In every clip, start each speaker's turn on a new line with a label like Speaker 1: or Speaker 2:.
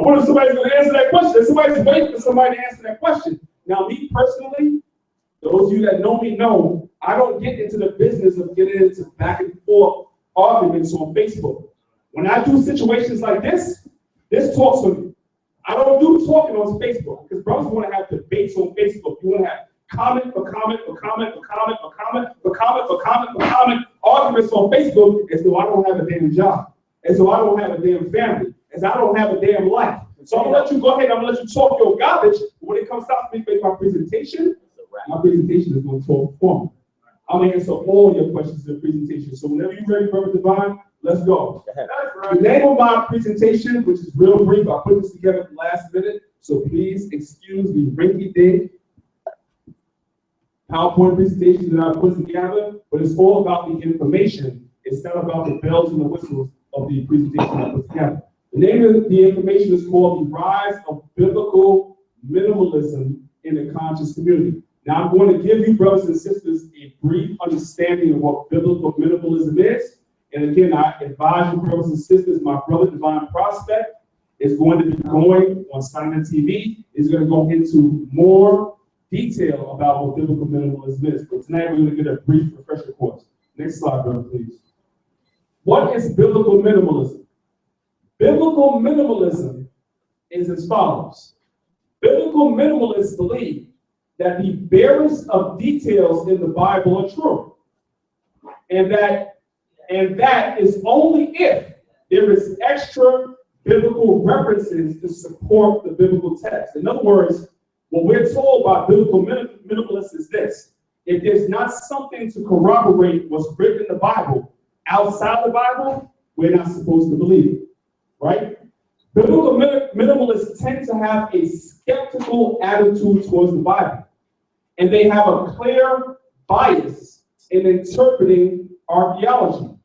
Speaker 1: wonder if somebody's going to answer that question. Somebody's waiting for somebody to answer that question. Now, me personally, those of you that know me know, I don't get into the business of getting into back and forth arguments on Facebook. When I do situations like this talks for me. I don't do talking on Facebook because brothers want to have debates on Facebook. You want to have comment for comment for comment for comment for comment for comment for comment for comment arguments on Facebook as though I don't have a damn job, as though I don't have a damn family, as I don't have a damn life. So I'm gonna let you go ahead. I'm gonna let you talk your garbage. When it comes time to make my presentation is going to talk for me. I'm gonna answer all your questions in the presentation. So whenever you're ready, Brother Divine, let's go. The name of my presentation, which is real brief, I put this together at the last minute, so please excuse the rinky-dink PowerPoint presentation that I put together, but it's all about the information. It's not about the bells and the whistles of the presentation I put together. The name of the information is called The Rise of Biblical Minimalism in the Conscious Community. Now I'm going to give you, brothers and sisters, a brief understanding of what biblical minimalism is. And again, I advise you, brothers and sisters, my brother Divine Prospect is going to be going on Simon TV. He's going to go into more detail about what biblical minimalism is. But tonight we're going to get a brief refresher course. Next slide, brother, please. What is biblical minimalism? Biblical minimalism is as follows. Biblical minimalists believe that the barest of details in the Bible are true. And that is only if there is extra biblical references to support the biblical text. In other words, what we're told by biblical minimalists is this: if there's not something to corroborate what's written in the Bible outside the Bible, we're not supposed to believe it, right? Biblical minimalists tend to have a skeptical attitude towards the Bible, and they have a clear bias in interpreting archaeology.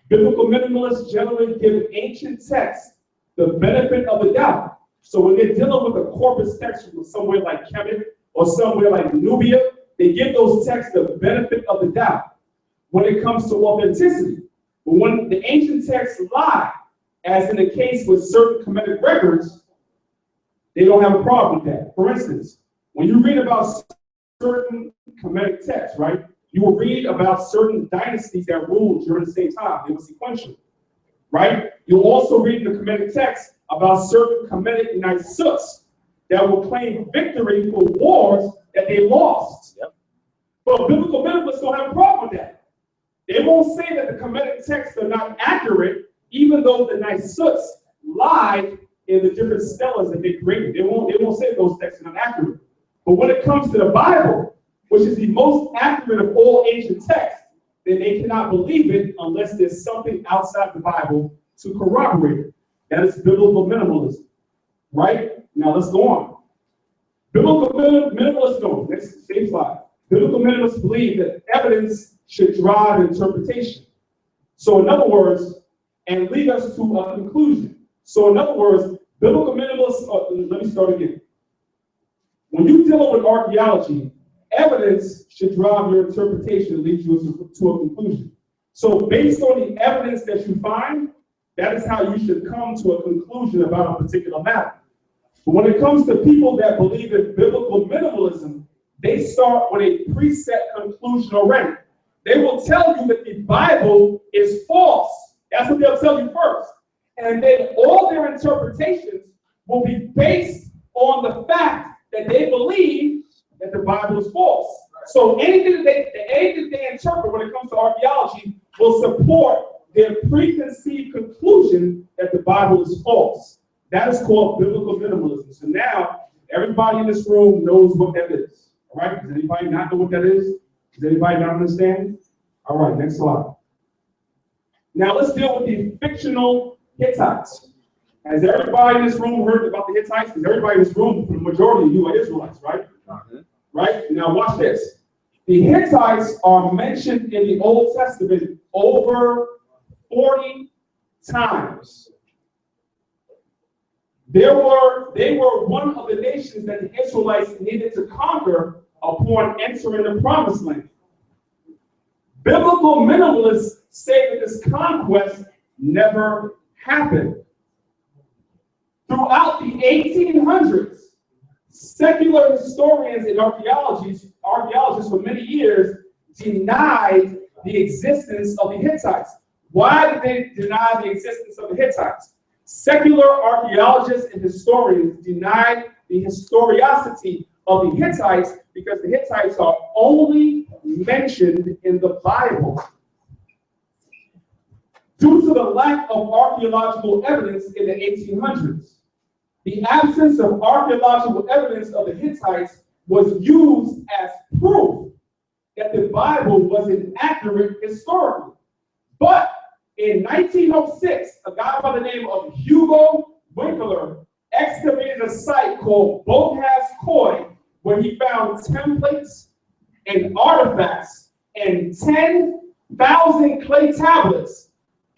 Speaker 1: Biblical minimalists generally give ancient texts the benefit of the doubt. So when they're dealing with a corpus text from somewhere like Kemet or somewhere like Nubia, they give those texts the benefit of the doubt when it comes to authenticity. But when the ancient texts lie, as in the case with certain Kemetic records, they don't have a problem with that. For instance, when you read about certain Kemetic texts, right, you will read about certain dynasties that ruled during the same time. They were sequential, right? You'll also read in the Kemetic text about certain Kemetic knights that will claim victory for wars that they lost. Yep. But biblical minimalists don't have a problem with that. They won't say that the Kemetic texts are not accurate, even though the knights lied in the different stelas that they created. They won't say those texts are not accurate. But when it comes to the Bible, which is the most accurate of all ancient texts, then they cannot believe it unless there's something outside the Bible to corroborate it. That is biblical minimalism, right? Now let's go on. Biblical minimalists, next same slide. Biblical minimalists believe that evidence should drive interpretation. So in other words, and lead us to a conclusion. So in other words, biblical minimalists, let me start again. When you deal with archaeology, evidence should drive your interpretation and lead you to a conclusion. So based on the evidence that you find, that is how you should come to a conclusion about a particular matter. But when it comes to people that believe in biblical minimalism, they start with a preset conclusion already. They will tell you that the Bible is false. That's what they'll tell you first. And then all their interpretations will be based on the fact that they believe that the Bible is false. So anything they interpret when it comes to archaeology will support their preconceived conclusion that the Bible is false. That is called biblical minimalism. So now everybody in this room knows what that is. All right? Does anybody not know what that is? Does anybody not understand? All right, next slide. Now let's deal with the fictional Hittites. Has everybody in this room heard about the Hittites? Because everybody in this room, the majority of you are Israelites, right? Right? Now watch this. The Hittites are mentioned in the Old Testament over 40 times. They were one of the nations that the Israelites needed to conquer upon entering the Promised Land. Biblical minimalists say that this conquest never happened. Through 1800s, secular historians and archaeologists for many years denied the existence of the Hittites. Why did they deny the existence of the Hittites? Secular archaeologists and historians denied the historicity of the Hittites because the Hittites are only mentioned in the Bible. Due to the lack of archaeological evidence in the 1800s, the absence of archaeological evidence of the Hittites was used as proof that the Bible was inaccurate historically. But in 1906, a guy by the name of Hugo Winkler excavated a site called Boghaz Khoi, where he found templates and artifacts and 10,000 clay tablets,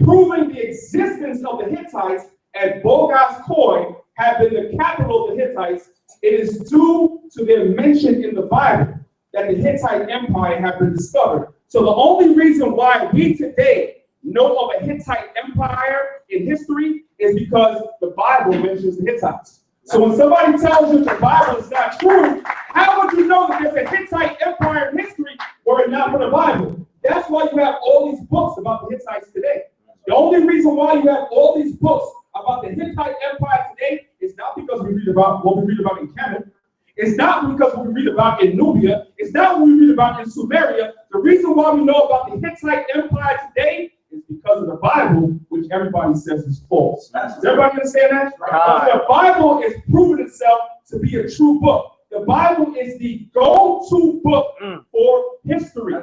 Speaker 1: proving the existence of the Hittites, and Boghaz Khoi had been the capital of the Hittites. It is due to their mention in the Bible that the Hittite Empire had been discovered. So the only reason why we today know of a Hittite empire in history is because the Bible mentions the Hittites. So when somebody tells you the Bible is not true, how would you know that there's a Hittite empire in history were it not for the Bible? That's why you have all these books about the Hittites today. The only reason why you have all these books about the Hittite Empire today is not because we read about what we read about in Kemet. It's not because what we read about in Nubia. It's not what we read about in Sumeria. The reason why we know about the Hittite Empire today is because of the Bible, which everybody says is false. Does everybody understand that? Right. The Bible is proving itself to be a true book. The Bible is the go-to book for history.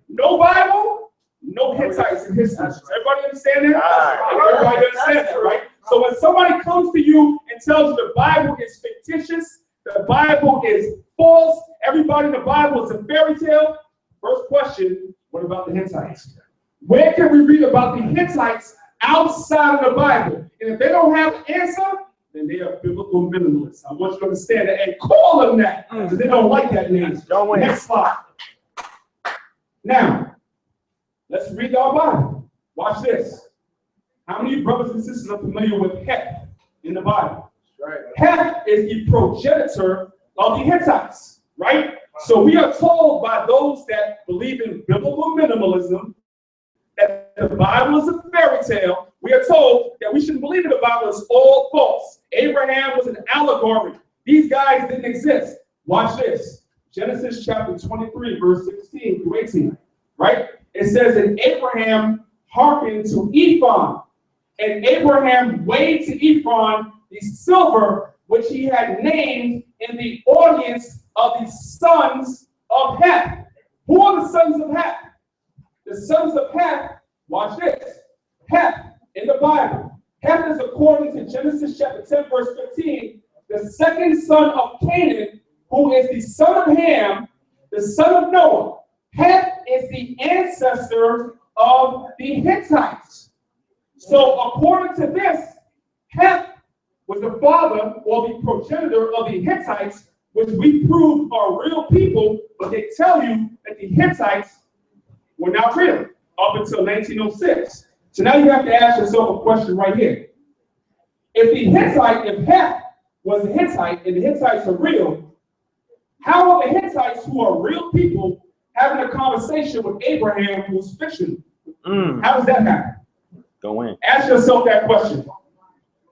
Speaker 1: No Bible, no Hittites in history. Does everybody understand that? Everybody understand that, right? So when somebody comes to you and tells you the Bible is fictitious, the Bible is false, everybody in the Bible is a fairy tale, first question, what about the Hittites? Where can we read about the Hittites outside of the Bible? And if they don't have an answer, then they are biblical minimalists. I want you to understand that and call them that because they don't like that name. Next slide. Now, let's read our Bible. Watch this. How many brothers and sisters are familiar with Heth in the Bible? Right. Heth is the progenitor of the Hittites, right? So we are told by those that believe in biblical minimalism that the Bible is a fairy tale. We are told that we shouldn't believe that the Bible is all false. Abraham was an allegory. These guys didn't exist. Watch this. Genesis chapter 23, verse 16 through 18, right? It says that Abraham hearkened to Ephron, and Abraham weighed to Ephron the silver which he had named in the audience of the sons of Heth. Who are the sons of Heth? The sons of Heth, watch this, Heth in the Bible. Heth is, according to Genesis chapter 10, verse 15, the second son of Canaan, who is the son of Ham, the son of Noah. Heth is the ancestor of the Hittites. So according to this, Heth was the father or the progenitor of the Hittites, which we prove are real people, but they tell you that the Hittites were not real up until 1906. So now you have to ask yourself a question right here. If Heth was a Hittite and the Hittites are real, how are the Hittites, who are real people, having a conversation with Abraham, who's fictional? How does that happen?
Speaker 2: Go in.
Speaker 1: Ask yourself that question.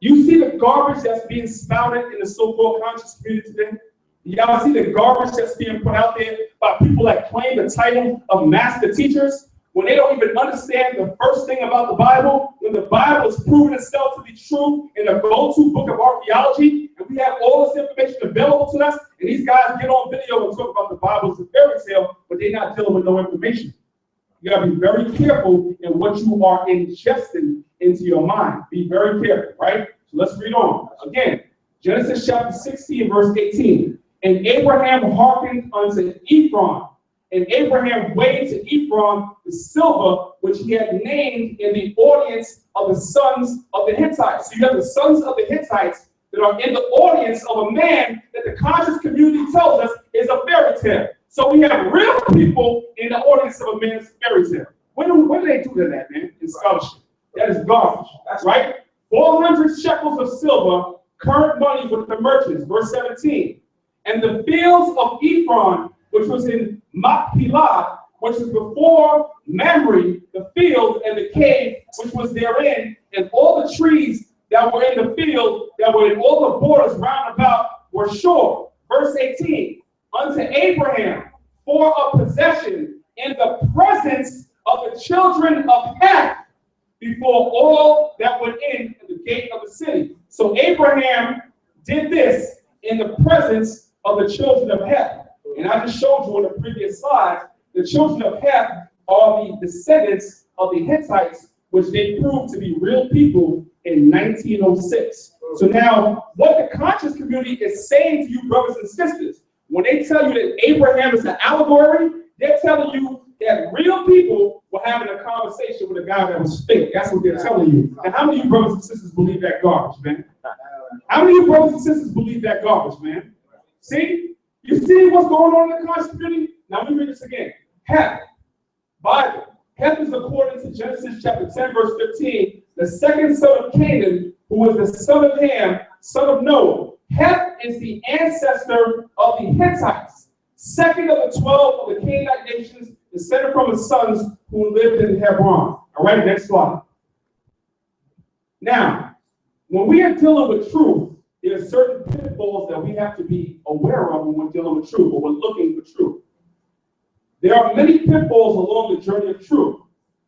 Speaker 1: You see the garbage that's being spouted in the so-called conscious community today? Y'all see the garbage that's being put out there by people that claim the title of master teachers when they don't even understand the first thing about the Bible, when the Bible is proving itself to be true in the go-to book of archaeology, and we have all this information available to us, and these guys get on video and talk about the Bible as a fairy tale, but they're not dealing with no information. You gotta be very careful in what you are ingesting into your mind. Be very careful, right? So let's read on. Again, Genesis chapter 16, verse 18. And Abraham hearkened unto Ephron, and Abraham weighed to Ephron the silver which he had named in the audience of the sons of the Hittites. So you have the sons of the Hittites that are in the audience of a man that the conscious community tells us is a fairy tale. So we have real people in the audience of a man's fairy tale. When do they do that, man? In scholarship. That is garbage, right? 400 shekels of silver current money with the merchants. Verse 17. And the fields of Ephron, which was in Machpelah, which was before Mamre, the field and the cave which was therein, and all the trees that were in the field, that were in all the borders round about, were sure. Verse 18. Unto Abraham for a possession in the presence of the children of Heth, before all that went in at the gate of the city. So Abraham did this in the presence of the children of Heth. And I just showed you on the previous slide, the children of Heth are the descendants of the Hittites, which they proved to be real people in 1906. So now, what the conscious community is saying to you, brothers and sisters, when they tell you that Abraham is an allegory, they're telling you that real people were having a conversation with a guy that was fake. That's what they're telling you. And how many of you brothers and sisters believe that garbage, man? How many of you brothers and sisters believe that garbage, man? See? You see what's going on in the conscious community? Now let me read this again. Heth, Bible. Heth is according to Genesis chapter 10, verse 15, the second son of Canaan, who was the son of Ham, son of Noah. Heth is the ancestor of the Hittites, second of the 12 of the Canaanite nations, descended from his sons who lived in Hebron. All right, next slide. Now, when we are dealing with truth, there are certain pitfalls that we have to be aware of when we're dealing with truth, or we're looking for truth. There are many pitfalls along the journey of truth.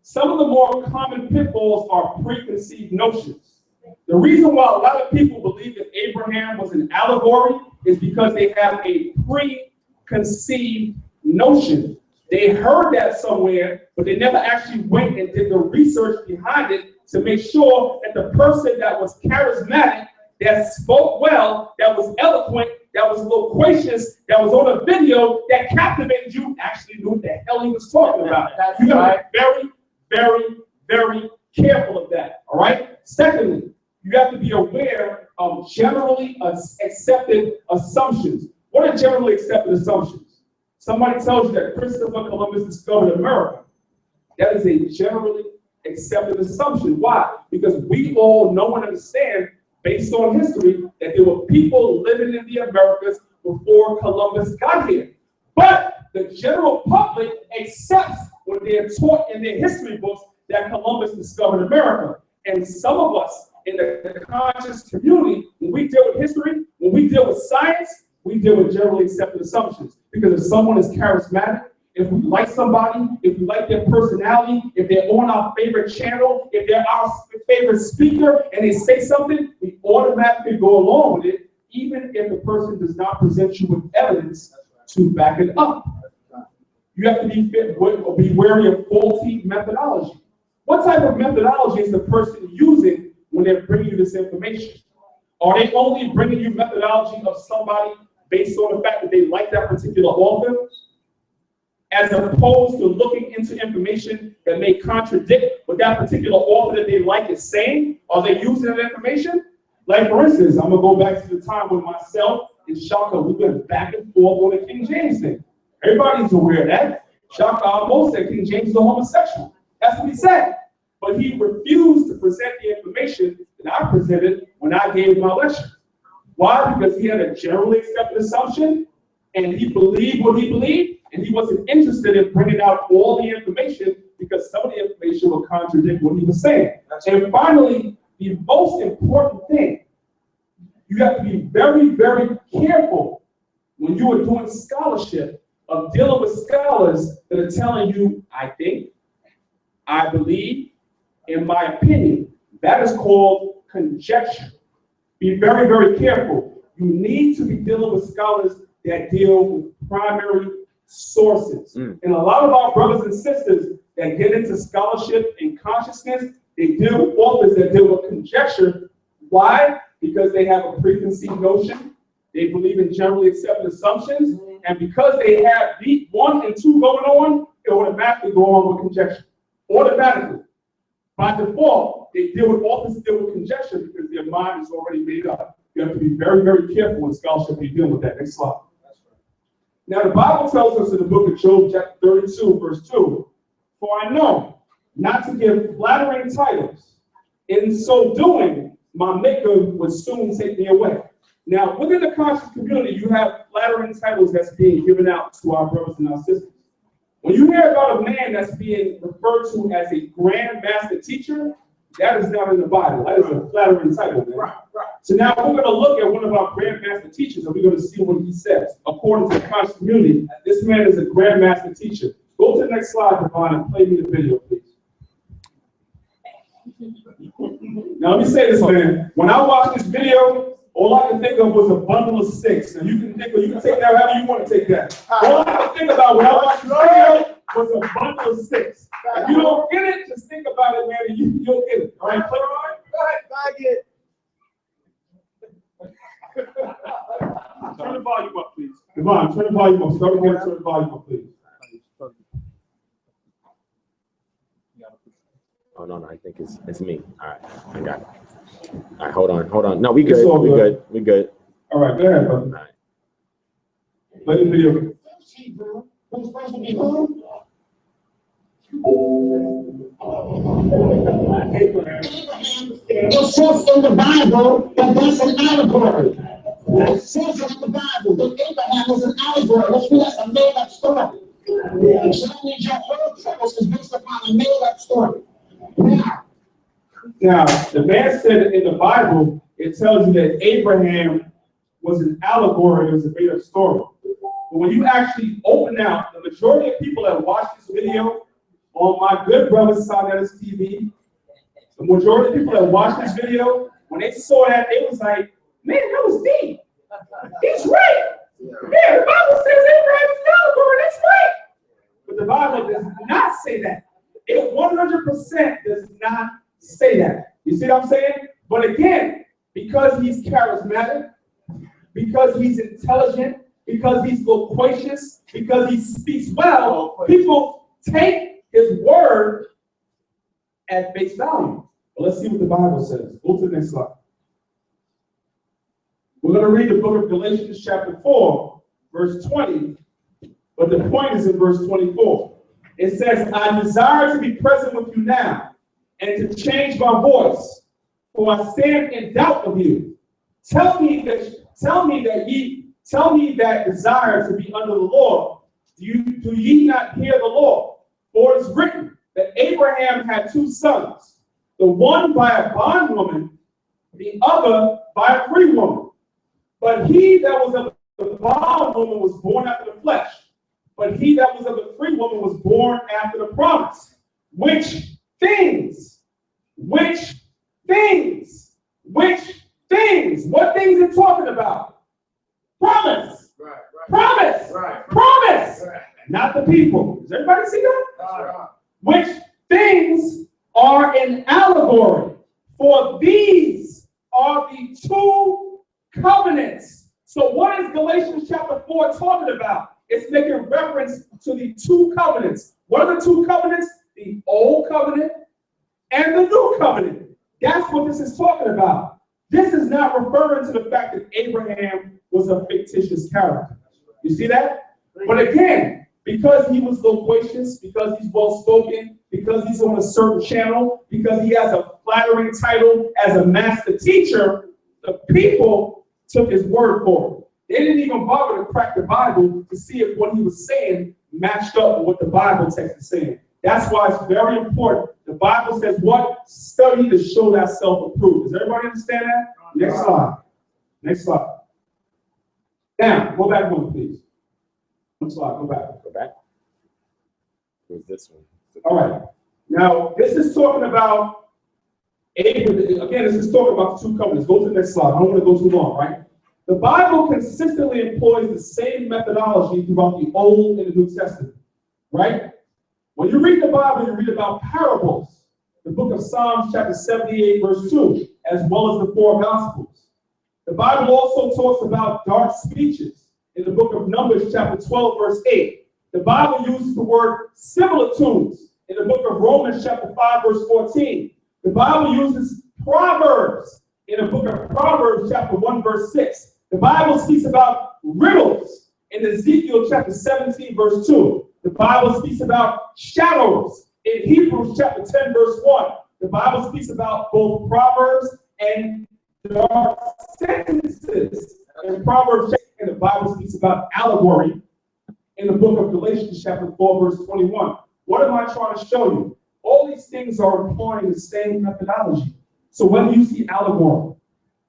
Speaker 1: Some of the more common pitfalls are preconceived notions. The reason why a lot of people believe that Abraham was an allegory is because they have a preconceived notion. They heard that somewhere, but they never actually went and did the research behind it to make sure that the person that was charismatic, that spoke well, that was eloquent, that was loquacious, that was on a video, that captivated you, actually knew what the hell he was talking about. You got to be very, very, very careful of that, all right? Secondly, you have to be aware of generally accepted assumptions. What are generally accepted assumptions? Somebody tells you that Christopher Columbus discovered America. That is a generally accepted assumption. Why? Because we all know and understand, based on history, that there were people living in the Americas before Columbus got here. But the general public accepts when they are taught in their history books that Columbus discovered America. And some of us in the conscious community, when we deal with history, when we deal with science, we deal with generally accepted assumptions. Because if someone is charismatic, if we like somebody, if we like their personality, if they're on our favorite channel, if they're our favorite speaker and they say something, we automatically go along with it, even if the person does not present you with evidence to back it up. You have to be wary of faulty methodology. What type of methodology is the person using when they're bringing you this information? Are they only bringing you methodology of somebody based on the fact that they like that particular author, as opposed to looking into information that may contradict what that particular author that they like is saying? Are they using that information? Like, for instance, I'm going to go back to the time when myself and Shaka, we went back and forth on the King James thing. Everybody's aware of that. Shaka almost said King James is a homosexual. That's what he said. But he refused to present the information that I presented when I gave my lecture. Why? Because he had a generally accepted assumption, and he believed what he believed, and he wasn't interested in bringing out all the information because some of the information would contradict what he was saying. And finally, the most important thing, you have to be very, very careful when you are doing scholarship of dealing with scholars that are telling you, I think, I believe, in my opinion. That is called conjecture. Be very, very careful. You need to be dealing with scholars that deal with primary sources. And a lot of our brothers and sisters that get into scholarship and consciousness, they deal with authors that deal with conjecture. Why? Because they have a preconceived notion. They believe in generally accepted assumptions. And because they have deep 1 and 2 going on, they automatically go on with conjecture. Automatically. By default, they deal with authors that deal with conjecture because their mind is already made up. You have to be very, very careful in scholarship when you deal with that. Next slide. Now, the Bible tells us in the book of Job, chapter 32, verse 2, for I know not to give flattering titles. In so doing, my maker would soon take me away. Now, within the conscious community, you have flattering titles that's being given out to our brothers and our sisters. When you hear about a man that's being referred to as a grand master teacher, that is not in the Bible. That is a flattering title, man. Right. So now we're going to look at one of our grand master teachers, and we're going to see what he says. According to the conscious community, this man is a grand master teacher. Go to the next slide, Devon, and play me the video, please. Now, let me say this, man. When I watched this video, all I could think of was a bundle of sticks. And you can take that however you want to take that. All I could think about when I watched this video was a bundle of sticks. If you don't get it, just think about it, man, and you'll get it. All right, play on. Go ahead, I get it. Turn the volume up, please. Devon, turn the volume up. Start again, turn the volume up, please.
Speaker 2: Oh, no, I think it's me. All right, I got it. All right, hold on. No, we good. We good.
Speaker 1: All right, go ahead, brother. All right. Play the video.
Speaker 3: It says in the Bible that that's an allegory. It says in the Bible that Abraham is an allegory, which means that's a made-up story. So that means your whole premise is based upon a made-up story.
Speaker 1: Now, the man said in the Bible, it tells you that Abraham was an allegory, it was a made-up story. But when you actually open out, the majority of people that watch this video on my good brother's side of this TV, the majority of people that watch this video, when they saw that, they was like, man, that was deep. He's right. Yeah, the Bible says Abraham is an allegory, that's right. But the Bible does not say that. It 100% does not say that. You see what I'm saying? But again, because he's charismatic, because he's intelligent, because he's loquacious, because he speaks well, people take his word at face value. But let's see what the Bible says. Go to the next slide. We're going to read the book of Galatians Chapter 4, verse 20, but the point is in verse 24. It says, I desire to be present with you now and to change my voice, for I stand in doubt of you. Tell me that desire to be under the law. Do ye not hear the law? For it is written that Abraham had two sons, the one by a bondwoman, the other by a free woman. But he that was of the bondwoman was born after the flesh, but he that was of the free woman was born after the promise. Which things? What things are talking about? Promise. Right. Promise. Right. Promise. Right. Not the people. Does everybody see that? Right. Which things are an allegory? For these are the two covenants. So what is Galatians chapter 4 talking about? It's making reference to the two covenants. What are the two covenants? The old covenant and the new covenant. That's what this is talking about. This is not referring to the fact that Abraham was a fictitious character. You see that? But again, because he was loquacious, because he's well-spoken, because he's on a certain channel, because he has a flattering title as a master teacher, the people took his word for it. They didn't even bother to crack the Bible to see if what he was saying matched up with what the Bible text is saying. That's why it's very important. The Bible says what? Study to show thyself approved. Does everybody understand that? Next slide. Next slide. Now, go back one, please. One slide, go back.
Speaker 2: Go back. Who's this one?
Speaker 1: All right. Now, this is talking about Abraham. Again, this is talking about the two covenants. Go to the next slide. I don't want to go too long, right? The Bible consistently employs the same methodology throughout the Old and the New Testament, right? When you read the Bible, you read about parables, the book of Psalms chapter 78, verse 2, as well as the four Gospels. The Bible also talks about dark speeches in the book of Numbers chapter 12, verse 8. The Bible uses the word similitudes in the book of Romans chapter 5, verse 14. The Bible uses proverbs in the book of Proverbs chapter 1, verse 6. The Bible speaks about riddles in Ezekiel chapter 17, verse 2. The Bible speaks about shadows in Hebrews chapter 10, verse 1. The Bible speaks about both Proverbs and dark sentences. In Proverbs, and the Bible speaks about allegory in the book of Galatians Chapter 4, verse 21. What am I trying to show you? All these things are employing the same methodology. So whether you see allegory,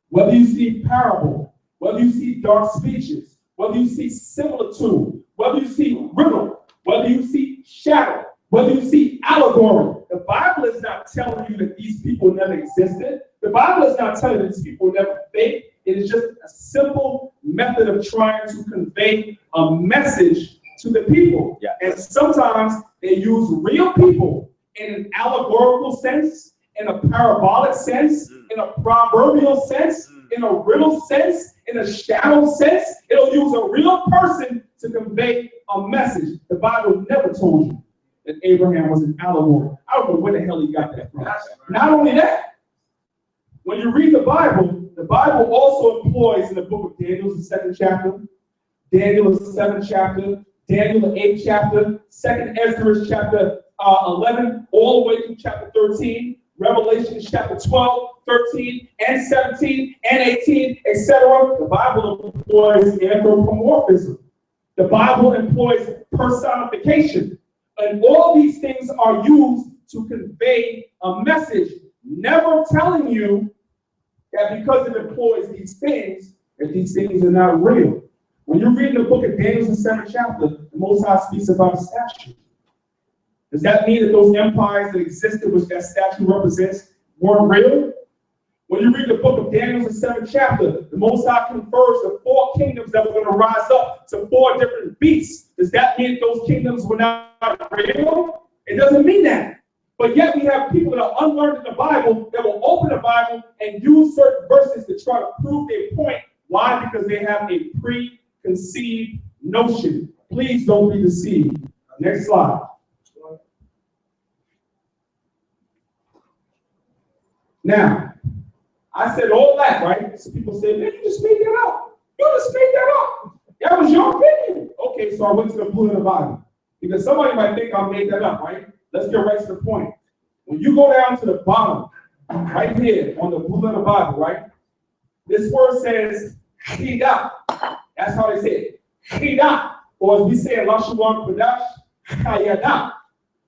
Speaker 1: whether you see parable, whether you see dark speeches, whether you see similitude, whether you see riddle, whether you see shadow, whether you see allegory, the Bible is not telling you that these people never existed. The Bible is not telling you that these people never faked. It is just a simple method of trying to convey a message to the people.
Speaker 2: Yeah.
Speaker 1: And sometimes they use real people in an allegorical sense, in a parabolic sense, in a proverbial sense, in a riddle sense, in a shadow sense. It'll use a real person to convey a message. The Bible never told you that Abraham was an allegory. I don't know where the hell he got that from. Not only that, when you read the Bible also employs in the book of Daniel, the 2nd chapter, Daniel, the 7th chapter, Daniel, the 8th chapter, 2nd Ezra, chapter 11, all the way through chapter 13, Revelation chapter 12, 13, and 17, and 18, etc. The Bible employs anthropomorphism. The Bible employs personification. And all these things are used to convey a message, never telling you that because it employs these things, that these things are not real. When you read the book of Daniel, the 7th chapter, the Most High speaks about a statue. Does that mean that those empires that existed, which that statue represents, weren't real? When you read the book of Daniel, the 7th chapter, the Most High confers the 4 kingdoms that were going to rise up to 4 different beasts. Does that mean that those kingdoms were not real? It doesn't mean that. But yet we have people that are unlearned in the Bible that will open the Bible and use certain verses to try to prove their point. Why? Because they have a preconceived notion. Please don't be deceived. Next slide. Now, I said all that, right? So people say, man, you just made that up. You just made that up. That was your opinion. Okay, so I went to the blue in the Bible. Because somebody might think I made that up, right? Let's get right to the point. When you go down to the bottom, right here on the blue in the Bible, right? This word says, Chida. That's how they say it. Chida. Or as we say in Lashuan Kodash, Chayada.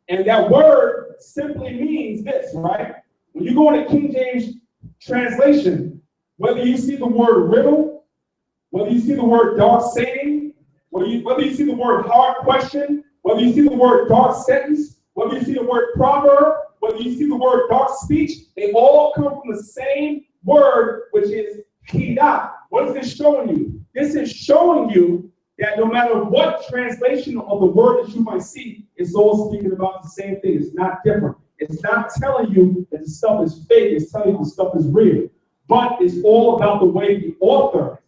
Speaker 1: And that word simply means this, right? When you go into King James translation, whether you see the word riddle, whether you see the word dark saying, whether you see the word hard question, whether you see the word dark sentence, whether you see the word proverb, whether you see the word dark speech, they all come from the same word, which is Chida. What is this showing you? This is showing you that no matter what translation of the word that you might see, it's all speaking about the same thing. It's not different. It's not telling you that the stuff is fake. It's telling you the stuff is real. But it's all about the way the author,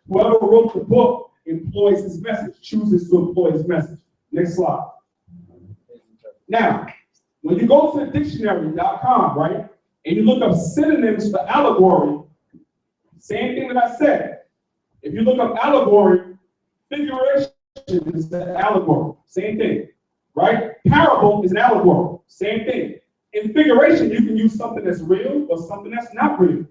Speaker 1: whoever wrote the book, employs his message, chooses to employ his message. Next slide. Now, when you go to the dictionary.com, right, and you look up synonyms for allegory, same thing that I said. If you look up allegory, figuration is an allegory, same thing, right? Parable is an allegory, same thing. In figuration, you can use something that's real or something that's not real.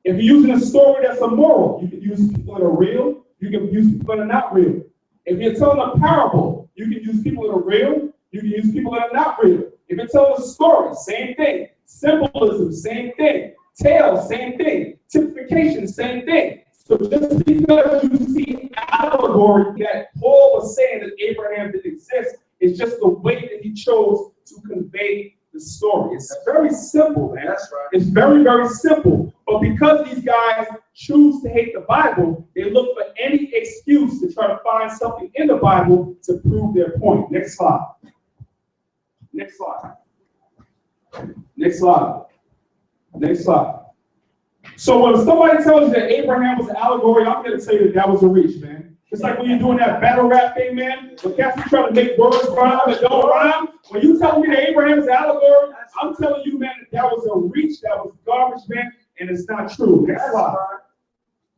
Speaker 1: If you're using a story that's a moral, you can use people that are real, you can use people that are not real. If you're telling a parable, you can use people that are real, you can use people that are not real. If you're telling a story, same thing. Symbolism, same thing. Tale, same thing. Typification, same thing. So just because you see allegory that Paul was saying that Abraham didn't exist, it's just the way that he chose to convey the story. It's very simple, man. That's right. It's very, very simple. But because these guys choose to hate the Bible, they look for any excuse to try to find something in the Bible to prove their point. Next slide. Next slide. Next slide. Next slide. So when somebody tells you that Abraham was an allegory, I'm going to tell you that was a reach, man. It's like when you're doing that battle rap thing, man. When cats are trying to make words rhyme and don't rhyme. When you tell me that Abraham is an allegory, I'm telling you, man, that was a reach, that was garbage, man, and it's not true. Next slide.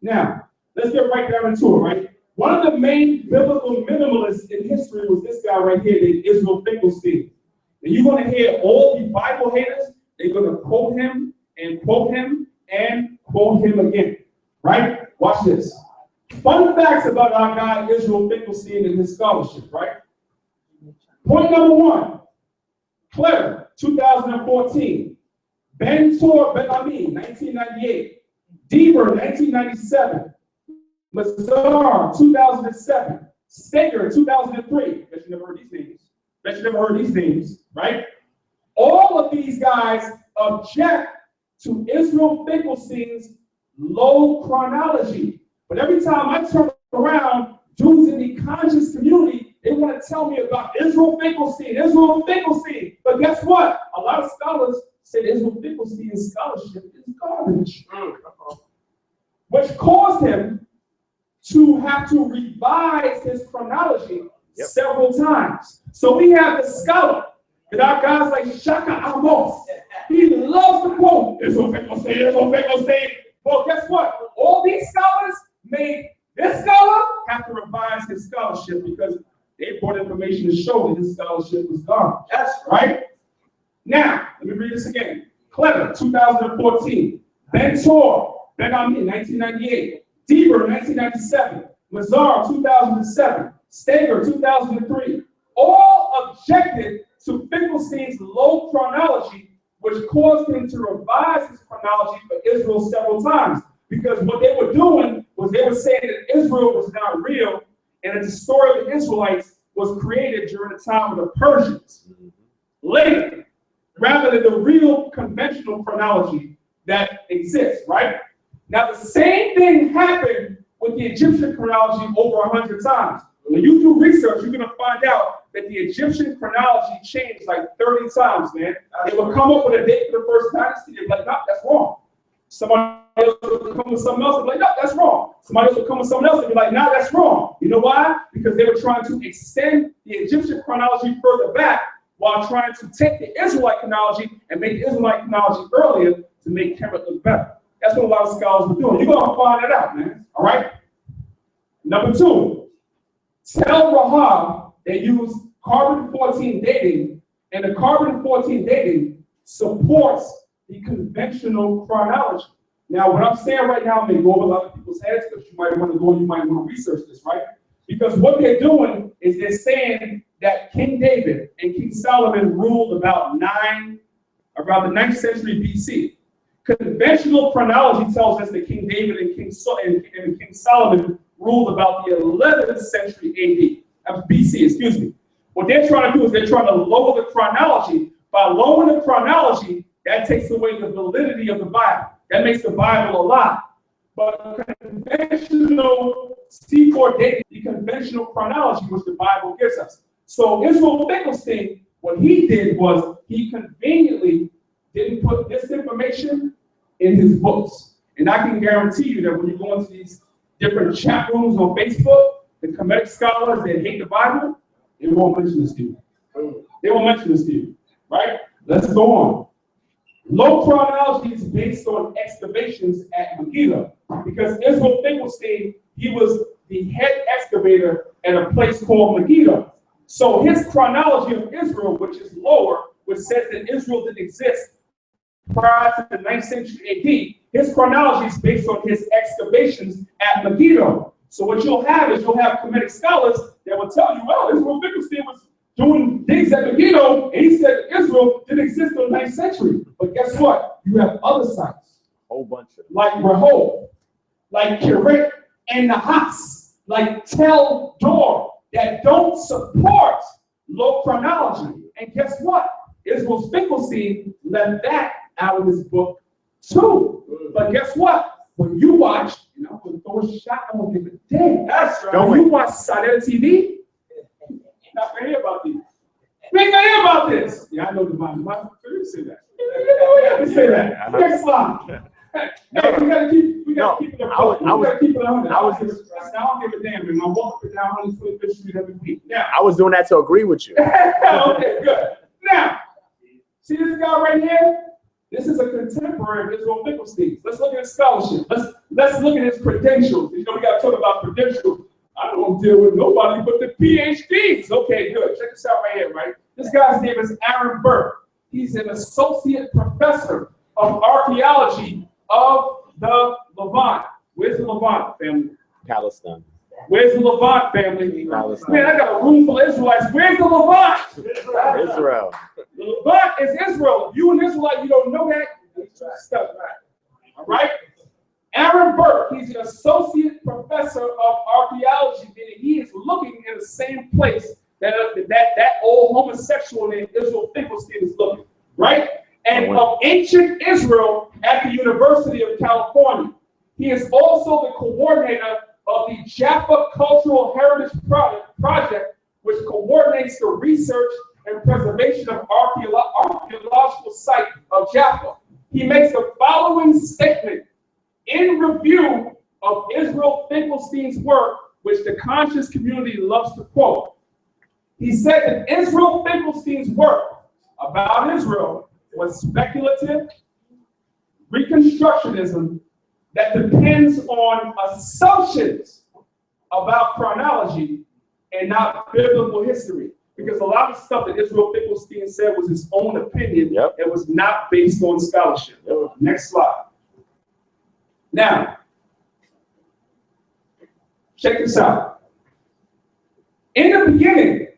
Speaker 1: Now, let's get right down into it, right? One of the main biblical minimalists in history was this guy right here, named Israel Finkelstein. And you're going to hear all the Bible haters, they're going to quote him and quote him and quote him again. Right? Watch this. Fun facts about our guy Israel Finkelstein and his scholarship, right? Point number one, Clever, 2014. Ben-Tor Ben-Ami, 1998. Deaver, 1997. Mazar, 2007. Steger, 2003. Bet you never heard these names. Bet you never heard these names, right? All of these guys object to Israel Finkelstein's low chronology. But every time I turn around, dudes in the conscious community, they want to tell me about Israel Finkelstein. But guess what? A lot of scholars said Israel Finkelstein's scholarship is garbage. Which caused him to have to revise his chronology several times. So we have the scholar, that our guys like Shaka Amos, he loves to quote Israel Finkelstein. Well, guess what? All these scholars made this scholar have to revise his scholarship because they brought information to show that his scholarship was garbage. That's right. Now, let me read this again. Clever, 2014. Ben-Tor Ben-Ami, 1998. Deaver, 1997. Mazar, 2007. Steger, 2003. All objected to Finkelstein's low chronology, which caused him to revise his chronology for Israel several times. Because what they were doing was they were saying that Israel was not real and that the story of the Israelites was created during the time of the Persians. Later, rather than the real conventional chronology that exists, right? Now, the same thing happened with the Egyptian chronology over 100 times. When you do research, you're going to find out that the Egyptian chronology changed like 30 times, man. They would come up with a date for the first dynasty. They'd be like, no, that's wrong. Somebody else would come with something else and be like, no, that's wrong. Somebody else would come with something else and be like, no, that's wrong. You know why? Because they were trying to extend the Egyptian chronology further back while trying to take the Israelite chronology and make the Israelite chronology earlier to make Kemet look better. That's what a lot of scholars were doing. You're going to find that out, man. All right? Number two, Tel Rahab, they use carbon-14 dating, and the carbon-14 dating supports the conventional chronology. Now, what I'm saying right now may go over a lot of people's heads, because you might want to go and you might want to research this, right? Because what they're doing is they're saying that King David and King Solomon ruled about the 9th century BC. Conventional chronology tells us that King David and King Solomon ruled about the 11th century BC, excuse me. What they're trying to do is they're trying to lower the chronology. By lowering the chronology, that takes away the validity of the Bible. That makes the Bible a lie. But conventional C4 dating, the conventional chronology which the Bible gives us. So Israel Finkelstein, what he did was he conveniently didn't put this information in his books. And I can guarantee you that when you go into these different chat rooms on Facebook, the Kemetic scholars that hate the Bible, they won't mention this to you. They won't mention this to you, right? Let's go on. Low chronology is based on excavations at Megiddo, because Israel Finkelstein, he was the head excavator at a place called Megiddo. So his chronology of Israel, which is lower, which says that Israel didn't exist prior to the 9th century AD, his chronology is based on his excavations at Megiddo. So what you'll have is you'll have Kemetic scholars that will tell you, well, Israel Finkelstein was doing things at Megiddo, and he said Israel didn't exist in the 9th century. But guess what? You have other sites.
Speaker 2: A whole bunch of them.
Speaker 1: Like Rehoboth, like Kirit and Nahas, like Tel Dor, that don't support low chronology. And guess what? Israel Finkelstein left that out of his book too. But guess what? When you watch, and I'm going to throw a shot, I'm going to give it a damn. That's right. When you watch Sadel TV, you're not going to hear about these. We ain't going to hear about this. Yeah, I know the mind. Why did you say that? We got to say that. Next slide. Hey, we gotta keep it up. I don't give a damn, man. I'm walking down 125th Street every week. Now,
Speaker 2: I was doing that to agree with you.
Speaker 1: okay, good. Now, see this guy right here? This is a contemporary of Israel Finkelstein. Let's look at his scholarship. Let's look at his credentials. You know, we got to talk about credentials. I don't deal with nobody but the PhDs. Okay, good. Check this out right here, right? This guy's name is Aaron Burke. He's an associate professor of archaeology of the Levant. Where's the Levant, family?
Speaker 2: Palestine.
Speaker 1: Where's the Levant, family?
Speaker 2: Palestine.
Speaker 1: Man, I got a room full of Israelites. Where's the Levant?
Speaker 2: Israel.
Speaker 1: The Levant is Israel. If you an Israelite, you don't know that, stuff. All right? Aaron Burke, he's an associate professor of archaeology, meaning he is looking in the same place that old homosexual named Israel Finkelstein is looking, right? And of ancient Israel at the University of California. He is also the coordinator of the Jaffa Cultural Heritage Project, which coordinates the research and preservation of archaeological site of Jaffa. He makes the following statement in review of Israel Finkelstein's work, which the conscious community loves to quote. He said that Israel Finkelstein's work about Israel was speculative reconstructionism that depends on assumptions about chronology and not biblical history. Because a lot of stuff that Israel Finkelstein said was his own opinion.
Speaker 2: Yep.
Speaker 1: It was not based on scholarship. Next slide. Now, check this out. In the beginning,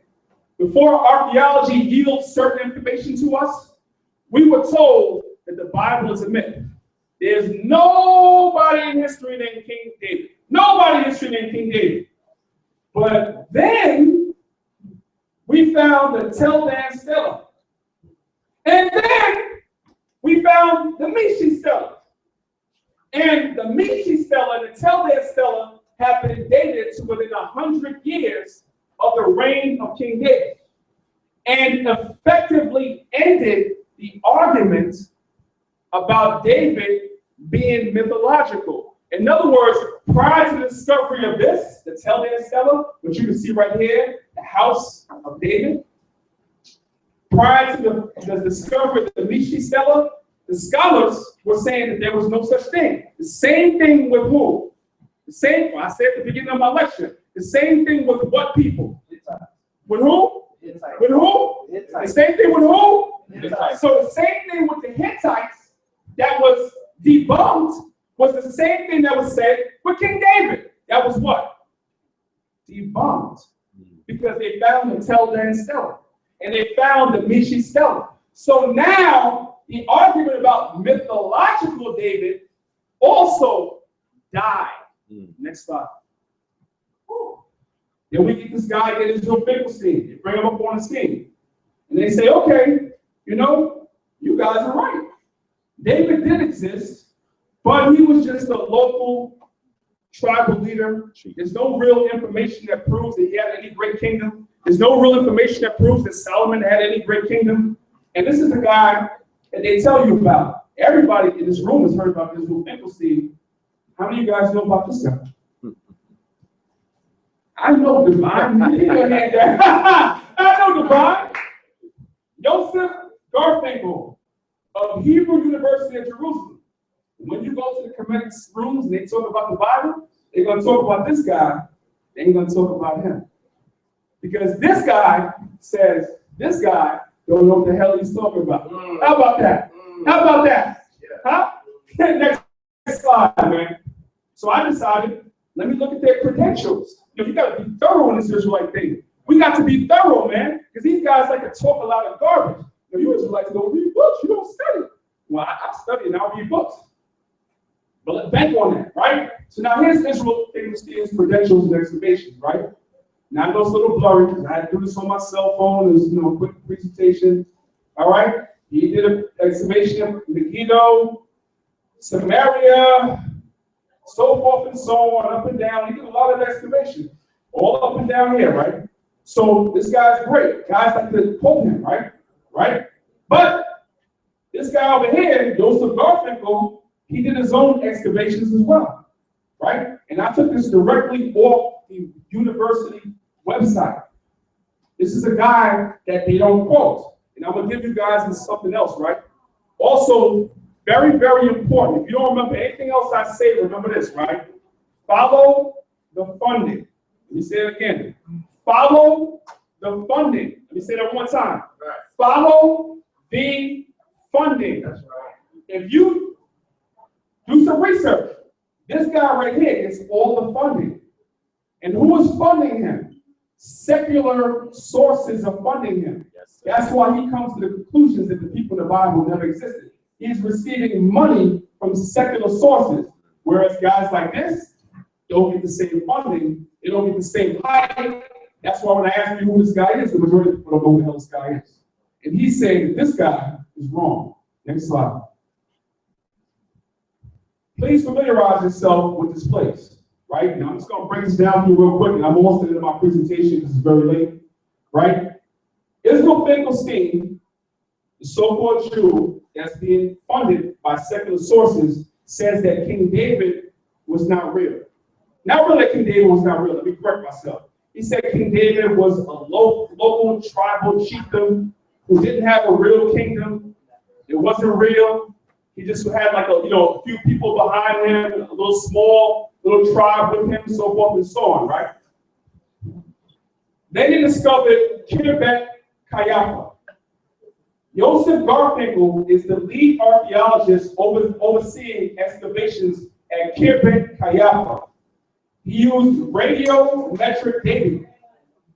Speaker 1: before archaeology yields certain information to us, we were told that the Bible is a myth. There's nobody in history named King David. Nobody in history named King David. But then we found the Tel Dan Stela. And then we found the Mishi Stela. And the Mishi Stela and the Tel Dan Stela have been dated to within 100 years of the reign of King David, and effectively ended the argument about David being mythological. In other words, prior to the discovery of this, the Tel Dan Stela, which you can see right here, the house of David, prior to the discovery of the Mishi Stela, the scholars were saying that there was no such thing. The same thing with who? The same, I said at the beginning of my lecture, the same thing with what people? With who? With who? The same thing with who? So the same thing with the Hittites that was debunked was the same thing that was said with King David. That was what? Debunked. Because they found the Tel Dan Stela. And they found the Mishi Stela. So now the argument about mythological David also died. Next slide. Then we get this guy, get Israel Finkelstein. They bring him up on the scene. And they say, okay, you know, you guys are right. David did exist, but he was just a local tribal leader. There's no real information that proves that he had any great kingdom. There's no real information that proves that Solomon had any great kingdom. And this is the guy that they tell you about. Everybody in this room has heard about Israel Finkelstein. How many of you guys know about this guy? I know Divine. I know Divine. Joseph Garfinkel of Hebrew University of Jerusalem. When you go to the Kemetic rooms and they talk about the Bible, they're going to talk about this guy. They ain't going to talk about him. Because this guy says, this guy don't know what the hell he's talking about. How about that? How about that? Huh? Next slide, man. So I decided, let me look at their credentials. You got to be thorough in this Israelite thing. We got to be thorough, man, because these guys like to talk a lot of garbage. You Israelites don't read books. You don't study. Well, I study and I read books. But let's bank on that, right? So now here's Israel Finkelstein's credentials and excavations, right? Now I know it's a little blurry because I had to do this on my cell phone. It was, a quick presentation. All right? He did an excavation of Megiddo, Samaria, so forth and so on, up and down. He did a lot of excavation, all up and down here, right? So this guy's great. Guys like to quote him, right? Right? But this guy over here, Joseph Garfinkel, he did his own excavations as well, right? And I took this directly off the university website. This is a guy that they don't quote. And I'm going to give you guys something else, right? Also, very, very important. If you don't remember anything else I say, remember this, right? Follow the funding. Let me say it again. Follow the funding. Let me say that one more time. Right. Follow the funding. That's right. If you Do some research. This guy right here gets all the funding. And who is funding him? Secular sources are funding him.
Speaker 2: Yes,
Speaker 1: that's why he comes to the conclusions that the people in the Bible never existed. He's receiving money from secular sources, whereas guys like this don't get the same funding, they don't get the same hype. That's why when I ask you who this guy is, the majority of people don't know who the hell this guy is. And he's saying that this guy is wrong. Next slide. Please familiarize yourself with this place, right? Now I'm just going to break this down for you real quick, and I'm almost into my presentation because it's very late, right? Israel Finkelstein, the so-called Jew that's being funded by secular sources, says that King David was not real. Not really that King David was not real. Let me correct myself. He said King David was a local tribal chieftain who didn't have a real kingdom. It wasn't real. He just had like a few people behind him, a little tribe with him, so forth and so on, right? Then he discovered Kirbet Kayafa. Joseph Garfinkel is the lead archaeologist overseeing excavations at Kirbet Kayafa. He used radiometric data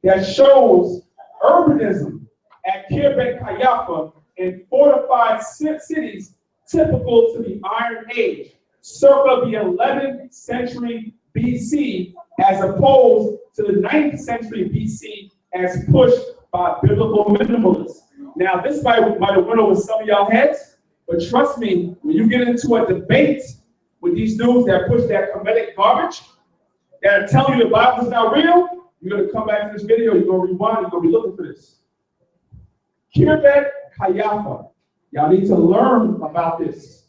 Speaker 1: that shows urbanism at Kirbet Kayafa in fortified cities typical to the Iron Age, circa the 11th century BC, as opposed to the 9th century BC as pushed by biblical minimalists. Now, this might have went over some of y'all heads, but trust me, when you get into a debate with these dudes that push that comedic garbage, that are telling you the Bible's not real, you're going to come back to this video, you're going to rewind, you're going to be looking for this. Kirbet Kayafa. Y'all need to learn about this.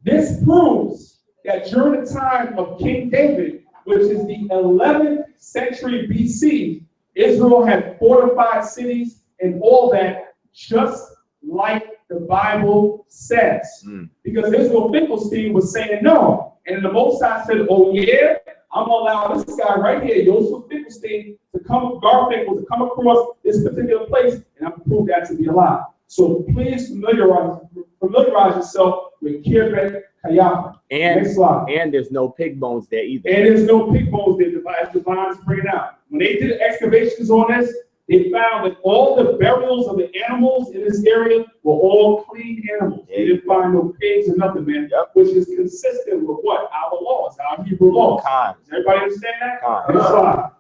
Speaker 1: This proves that during the time of King David, which is the 11th century BC, Israel had fortified cities and all that, just like the Bible says. Because Israel Finkelstein was saying no. And the Most High said, oh yeah, I'm going to allow this guy right here, Joseph Finkelstein, to come across this particular place, and I'm going to prove that to be a lie. So please familiarize yourself with Kirbet Kayafa. Next slide.
Speaker 2: And there's no pig bones there either.
Speaker 1: And there's no pig bones there, Divines bring it out. When they did excavations on this, they found that all the burials of the animals in this area were all clean animals. They didn't find no pigs or nothing, man.
Speaker 2: Yep.
Speaker 1: Which is consistent with what? Our laws, our Hebrew laws. Does everybody understand that? Next slide.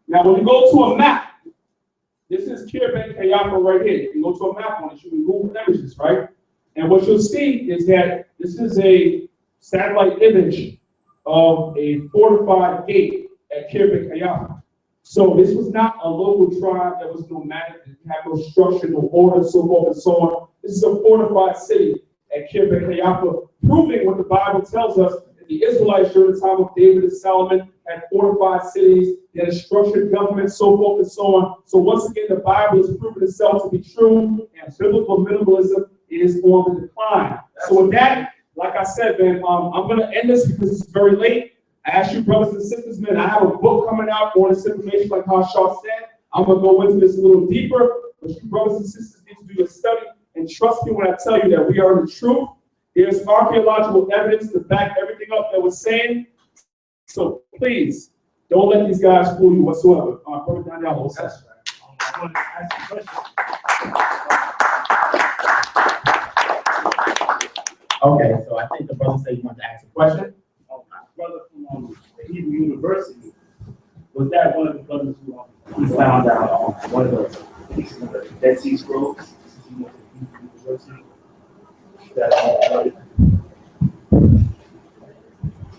Speaker 1: Now, when you go to a map, this is Kirbet Kayafa right here. You can go to a map on it, you can Google images, right? And what you'll see is that this is a satellite image of a fortified gate at Kirbet Kayafa. So this was not a local tribe that was nomadic, didn't have no structure, no order, so forth and so on. This is a fortified city at Kirbet Kayafa, proving what the Bible tells us that the Israelites during the time of David and Solomon had fortified cities, they had a structured government, so forth and so on. So once again, the Bible has proven itself to be true, and biblical minimalism is on the decline. So with that, like I said, man, I'm going to end this because it's very late. I ask you, brothers and sisters, man, I have a book coming out on this information, like how Shaw said. I'm going to go into this a little deeper, but you brothers and sisters need to do your study, and trust me when I tell you that we are in the truth. There's archaeological evidence to back everything up that we're saying. So please, don't let these guys fool you whatsoever. Brother Danyaahla,
Speaker 4: that's right. I want to ask a question.
Speaker 3: Okay, so I think the brother said he wanted to ask a question.
Speaker 4: My brother from the Hebrew University, was that one of the brothers who found out one of the pieces of the Dead Sea Scrolls? University.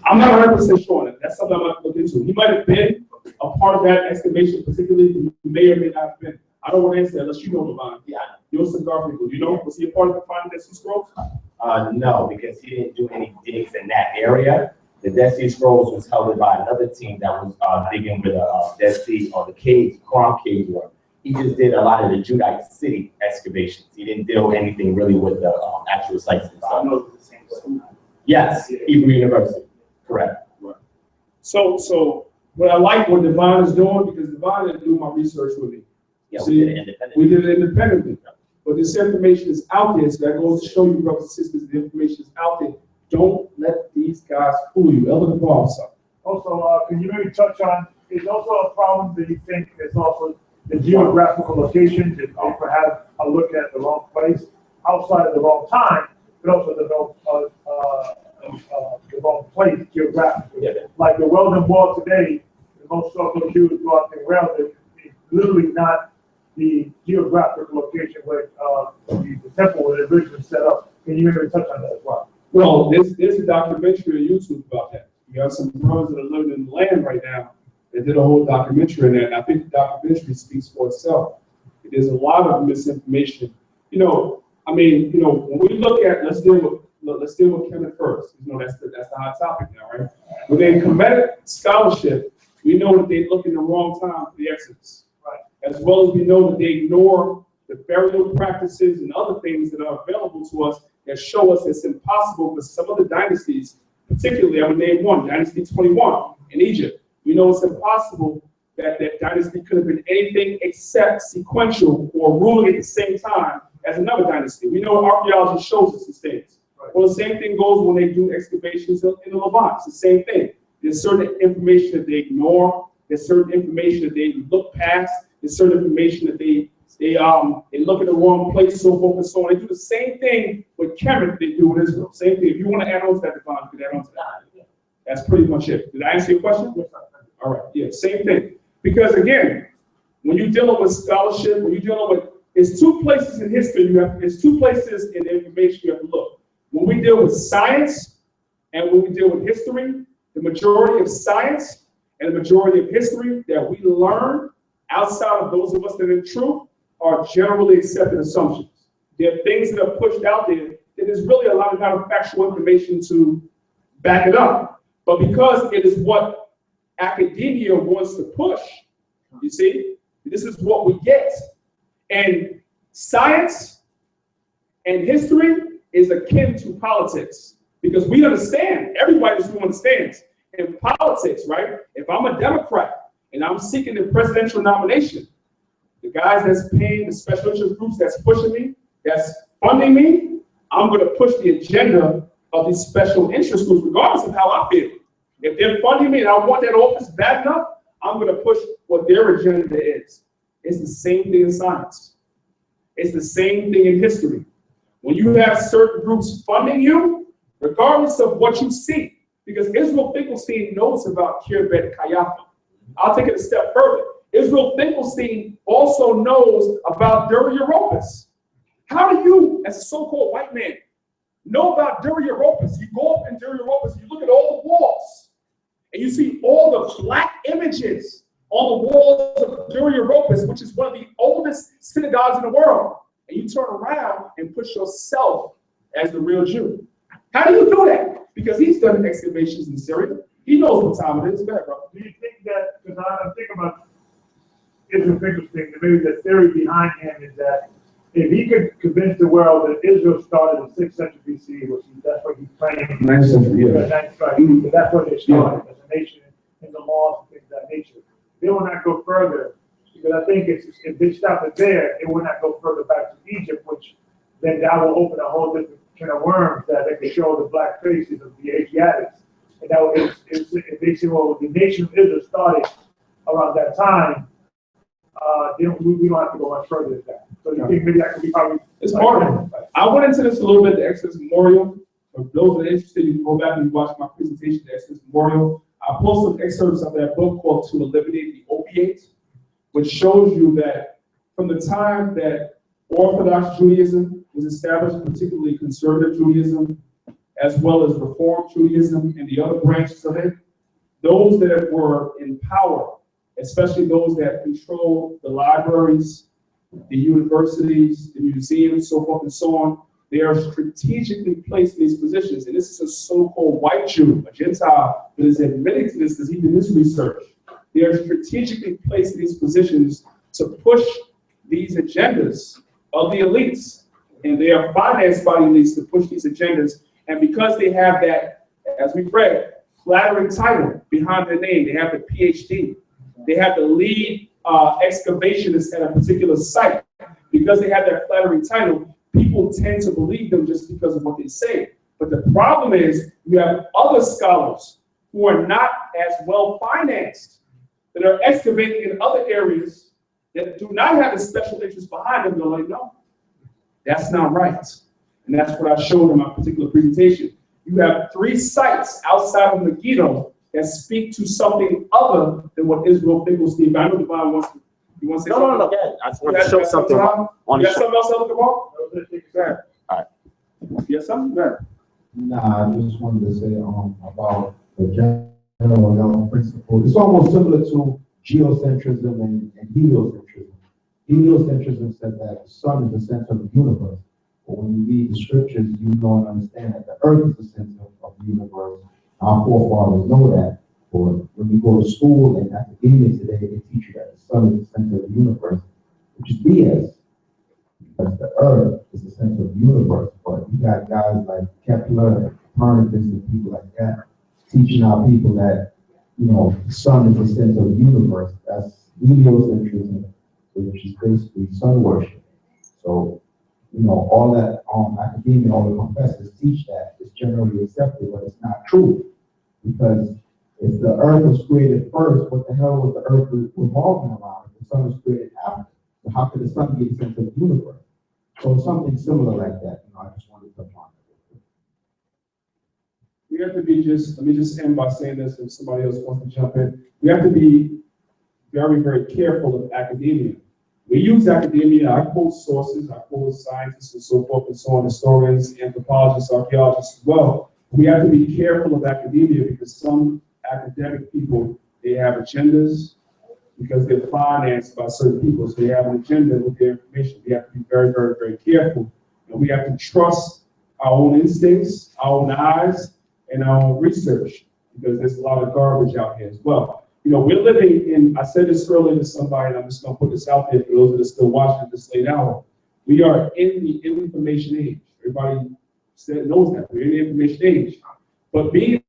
Speaker 1: I'm not 100% sure on it. That's something I'm going to look into. He might have been a part of that excavation, particularly. He may or may not have been. I don't want to answer that unless you know Divine.
Speaker 3: Yeah.
Speaker 1: Joseph Garfinkel, you know, was he a part of the finding Dead Sea Scrolls?
Speaker 3: No, because he didn't do any digs in that area. The Dead Sea Scrolls was held by another team that was digging with Dead Sea or the caves, Quran caves were. He just did a lot of the Judite city excavations. He didn't do anything really with the actual sites themselves.
Speaker 4: I know it's the same school.
Speaker 3: Yes, Hebrew University, correct.
Speaker 1: Right. So what I like what Divine is doing, because Divine didn't do my research with me.
Speaker 3: Yeah,
Speaker 1: See,
Speaker 3: we did it independently.
Speaker 1: We did it independently. But this information is out there, so that goes to show you, brothers and sisters, the information is out there. Don't let these guys fool you. Elder Bob, sir.
Speaker 5: Also, can you maybe touch on, is also a problem that you think is also the geographical location, that they perhaps are looking at the wrong place, outside of the wrong time, but also the wrong place geographically.
Speaker 2: Yeah.
Speaker 5: Like the Weldon Wall today, the most southern Jews go out there, well, it's literally not the geographic location where the temple was originally set up. Can you maybe touch on that as well?
Speaker 1: Well, there's a documentary on YouTube about that. You have some brothers that are living in the land right now that did a whole documentary on that, and I think the documentary speaks for itself. There's a lot of misinformation. When we look at, let's deal with Kemet first. That's the hot topic now, right? When they Kemetic scholarship, we know that they look in the wrong time for the Exodus, right? As well as we know that they ignore the burial practices and other things that are available to us that show us it's impossible for some of the dynasties, particularly I would name one, Dynasty 21 in Egypt. We know it's impossible that dynasty could have been anything except sequential or ruling at the same time as another dynasty. We know archaeology shows us these things. Right. Well, the same thing goes when they do excavations in the Levant. It's the same thing. There's certain information that they ignore. There's certain information that they look past. There's certain information that they look at the wrong place, so forth and so on. They do the same thing with Kemet that they do with Israel. Same thing. If you want to add on to that, Devon, you can add on to that. That's pretty much it. Did I answer your question? All right. Yeah, same thing. Because again, when you're dealing with scholarship, when you're dealing with, there's two places in history there's two places in information you have to look. When we deal with science and when we deal with history, the majority of science and the majority of history that we learn outside of those of us that are in truth are generally accepted assumptions. There are things that are pushed out there that is really a lot of factual information to back it up. But because it is what academia wants to push, you see, this is what we get. And science and history is akin to politics because we understand, everybody in this room understands, in politics, right? If I'm a Democrat and I'm seeking the presidential nomination, the guys that's paying, the special interest groups that's pushing me, that's funding me, I'm going to push the agenda of these special interest groups, regardless of how I feel. If they're funding me and I want that office bad enough, I'm going to push what their agenda is. It's the same thing in science. It's the same thing in history. When you have certain groups funding you, regardless of what you see, because Israel Finkelstein knows about Kirbet Kayafa. I'll take it a step further. Israel Finkelstein also knows about Dura Europus. How do you, as a so-called white man, know about Dura Europus? You go up in Dura Europus, you look at all the walls, and you see all the black images on the walls of Dura Europus, which is one of the oldest synagogues in the world. And you turn around and push yourself as the real Jew. How do you do that? Because he's done excavations in Syria. He knows what time it is. Go ahead, bro.
Speaker 5: Do you think that, because I'm thinking about Israel Finkelstein, maybe the theory behind him is that if he could convince the world that Israel started in 6th century BC, that's what he claimed.
Speaker 1: 9th century, yeah.
Speaker 5: But that's where they started as a nation in the laws and things of that nature. They will not go further because I think if they stop it there, it will not go further back to Egypt, which then that will open a whole different can of worms that they can show the black faces of the Asiatics. And that if they say, well, the nation of Israel started around that time, then we don't have to go much further than that. So you think maybe that could be probably...
Speaker 1: It's part of it. I went into this a little bit, the Exodus Memorial. For those that are interested, you can go back and watch my presentation, the Exodus Memorial. I posted some excerpts of that book called To Eliminate the Opiate, which shows you that from the time that Orthodox Judaism was established, particularly conservative Judaism, as well as Reform Judaism and the other branches of it, those that were in power, especially those that control the libraries, the universities, the museums, so forth and so on, they are strategically placed in these positions. And this is a so-called white Jew, a Gentile, that is admitting to this because he did his research. They are strategically placed in these positions to push these agendas of the elites. And they are financed by the elites to push these agendas. And because they have that, as we've read, flattering title behind their name, they have the PhD. They have the lead excavationist at a particular site. Because they have that flattering title, people tend to believe them just because of what they say. But the problem is you have other scholars who are not as well financed, that are excavating in other areas that do not have a special interest behind them. They're like, no, that's not right. And that's what I showed in my particular presentation. You have 3 sites outside of Megiddo that speak to something other than what Israel Finkelstein. I know Divine wants to. You want to say something?
Speaker 2: No. Yeah, I just want to show something on
Speaker 1: You
Speaker 2: the
Speaker 1: got something else to look about?
Speaker 2: All right.
Speaker 1: You got something? Go ahead.
Speaker 3: Nah, I just wanted to say about the general principle. It's almost similar to geocentrism and heliocentrism. Heliocentrism says that the sun is the center of the universe. But when you read the scriptures, you know and understand that the earth is the center of the universe. Our forefathers know that. Or when you go to school and academia today, they teach you that the sun is the center of the universe, which is BS. Because the earth is the center of the universe. But you got guys like Kepler, Copernicus, and people like that teaching our people that, you know, the sun is the center of the universe. That's heliocentrism, which is basically sun worship. So, you know, all that academia, all the professors teach that is generally accepted, but it's not true. Because if the earth was created first, what the hell was the earth revolving around? The sun was created after. So how could the sun be the center of the universe? So something similar like that, you know, I just wanted to touch on it.
Speaker 1: We have to be let me just end by saying this if somebody else wants to jump in. We have to be very, very careful of academia. We use academia, I quote sources, I quote scientists and so forth and so on, historians, anthropologists, archaeologists as well. We have to be careful of academia because some academic people, they have agendas because they're financed by certain people. So they have an agenda with their information. We have to be very, very, very careful. And we have to trust our own instincts, our own eyes, and our own research because there's a lot of garbage out here as well. You know, we're living in, I said this earlier to somebody, and I'm just going to put this out there for those that are still watching at this late hour. We are in the information age. Everybody knows that. We're in the information age. But being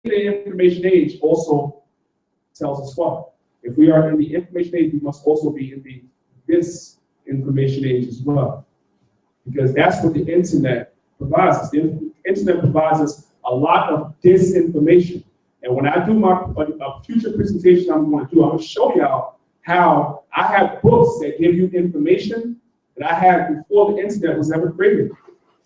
Speaker 1: in the information age also tells us what? If we are in the information age, we must also be in the disinformation age as well. Because that's what the internet provides us. The internet provides us a lot of disinformation. And when I do my future presentation I'm going to do, I'm going to show y'all how I have books that give you information that I had before the internet was ever created.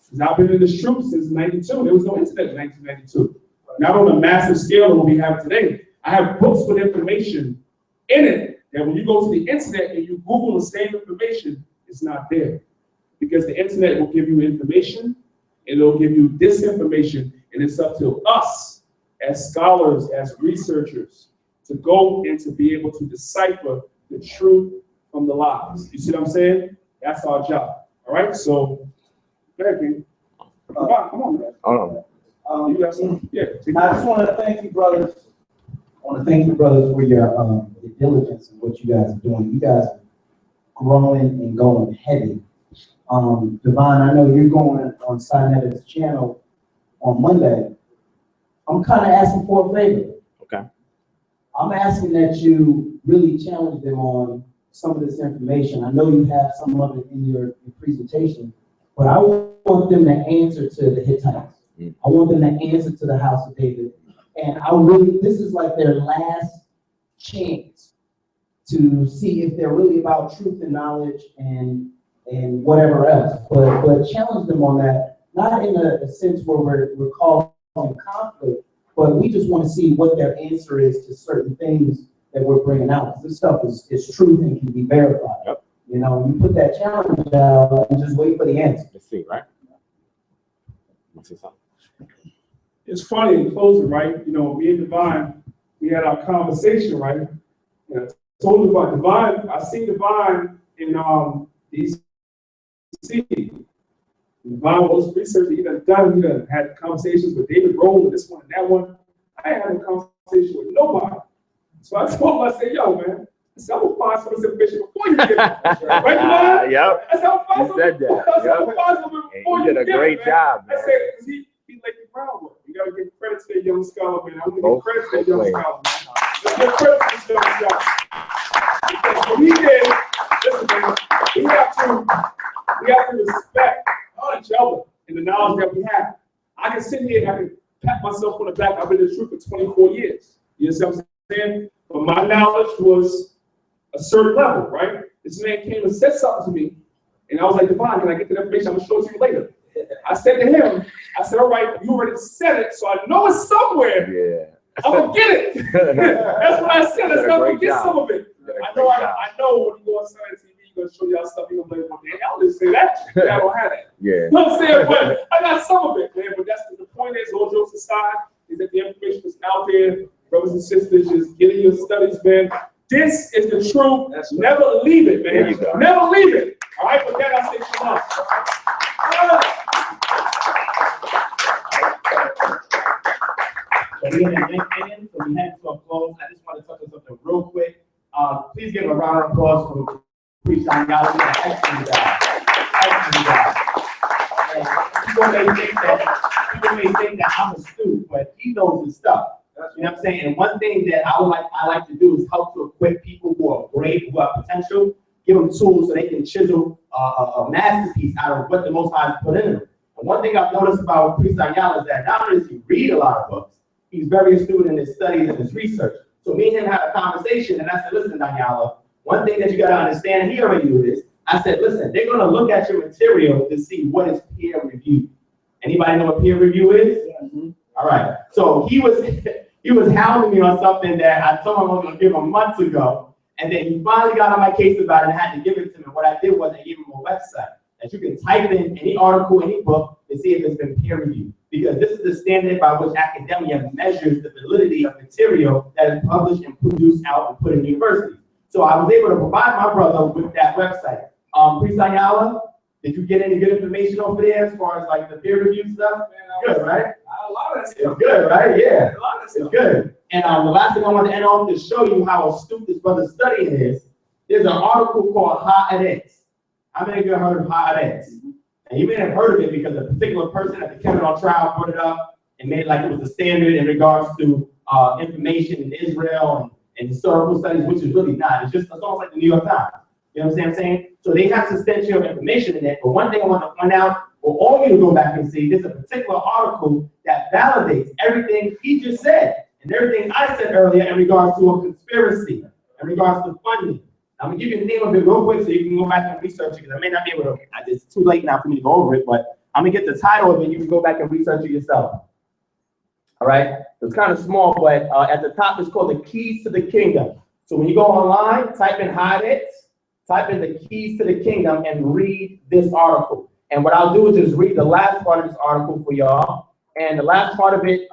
Speaker 1: Because I've been in this truth since '92. There was no internet in 1992. Not on a massive scale that we have today. I have books with information in it that when you go to the internet and you Google the same information, it's not there. Because the internet will give you information and it'll give you disinformation, and it's up to us as scholars, as researchers, to go and to be able to decipher the truth from the lies. You see what I'm saying? That's our job. All right? So, go ahead, King. Come on, man.
Speaker 2: Hold on.
Speaker 1: You got something? Yeah.
Speaker 6: I just want to thank you, brothers. I want to thank you, brothers, for your diligence and what you guys are doing. You guys are growing and going heavy. Devon, I know you're going on Sinetics channel on Monday. I'm kind of asking for a favor.
Speaker 2: Okay.
Speaker 6: I'm asking that you really challenge them on some of this information. I know you have some of it in your presentation, but I want them to answer to the Hittites. I want them to answer to the house of David. And this is like their last chance to see if they're really about truth and knowledge and whatever else. But challenge them on that, not in a sense where we're causing conflict, but we just want to see what their answer is to certain things that we're bringing out. This stuff is truth and can be verified.
Speaker 2: Yep.
Speaker 6: You know, you put that challenge out and just wait for the answer.
Speaker 2: Let's see, right? Let's see something.
Speaker 1: It's funny in closing, right? You know, me and Divine, we had our conversation, right? And I told Divine, I seen Divine in DC. Divine was research he done had conversations with David Rowe and this one and that one. I ain't had a conversation with nobody. So I told him, I said, yo, man, I said, I'm gonna find some of this information before you get it. Right, Divine?
Speaker 2: Yep.
Speaker 1: I said, I'll find
Speaker 2: You said that.
Speaker 1: I said, I'll find some before
Speaker 2: You did a great job, man.
Speaker 1: I said, because he laid the groundwork. You gotta give credit to that young scholar, man. I'm gonna give credit to that young scholar, man. Let's give credit to this young scholar. Because what he did, listen, man, we have to respect each other and the knowledge that we have. I can sit here and I can pat myself on the back. I've been in the truth for 24 years. You know what I'm saying? But my knowledge was a certain level, right? This man came and said something to me, and I was like, Devon, can I get the information? I'm gonna show it to you later. I said to him, I said, all right, you already said it, so I know it's somewhere.
Speaker 2: Yeah.
Speaker 1: I'm gonna get it. That's what I said. Let's go get some of it. I know when you go on TV, he's gonna show y'all stuff. He's gonna be like, well, Danielle didn't say that. I don't have that.
Speaker 2: Yeah.
Speaker 1: You know what I'm saying? But I got some of it, man. But that's the point is, all jokes aside, is that the information is out there. Brothers and sisters, just get in your studies, man. This is the truth. Never leave it, man.
Speaker 2: There you go.
Speaker 1: Never leave it. All right, with that, I say shalom.
Speaker 3: So we have an ending, so we head to a close. I just want to touch on something real quick. Please give a round of applause for Priest Danyaahla. He did an excellent job. Excellent job. People may think that I'm a student, but he knows his stuff. You know what I'm saying? And one thing that I like to do is help to equip people who are great, who have potential, give them tools so they can chisel a masterpiece out of what the Most High has put in them. And one thing I've noticed about Priest Danyaahla is that not only does he read a lot of books, he's very astute in his studies and his research. So me and him had a conversation, and I said, listen, Danyaahla, one thing that you got to understand, and he already knew this, I said, listen, they're going to look at your material to see what is peer review. Anybody know what peer review is? Mm-hmm. All right. So he was hounding me on something that I told him I was going to give him months ago, and then he finally got on my case about it and had to give it to me. What I did was I gave him a website that you can type in any article, any book, and see if it's been peer reviewed. Because this is the standard by which academia measures the validity of material that is published and produced out and put in universities. So I was able to provide my brother with that website. Priest Danyaahla, did you get any good information over there as far as like the peer review stuff? Good, right?
Speaker 1: A lot of that stuff.
Speaker 3: It's good, right? Yeah.
Speaker 1: A lot of stuff.
Speaker 3: It's good. And the last thing I want to end on to show you how astute this brother's studying is, there's an article called Haaretz. How many of you have heard of Haaretz? And you may have heard of it because a particular person at the Kavanaugh trial brought it up and made it like it was a standard in regards to information in Israel and historical studies, which is really not. It's almost like the New York Times. You know what I'm saying? So they have substantial information in it. But one thing I want to point out for all you to go back and see, there's a particular article that validates everything he just said and everything I said earlier in regards to a conspiracy, in regards to funding. I'm gonna give you the name of it real quick so you can go back and research it, because I may not be able to. It's too late now for me to go over it, but I'm gonna get the title of it. You can go back and research it yourself. All right, it's kind of small, but at the top it's called the Keys to the Kingdom. So when you go online, type in Haaretz, type in the Keys to the Kingdom, and read this article. And what I'll do is just read the last part of this article for y'all. And the last part of it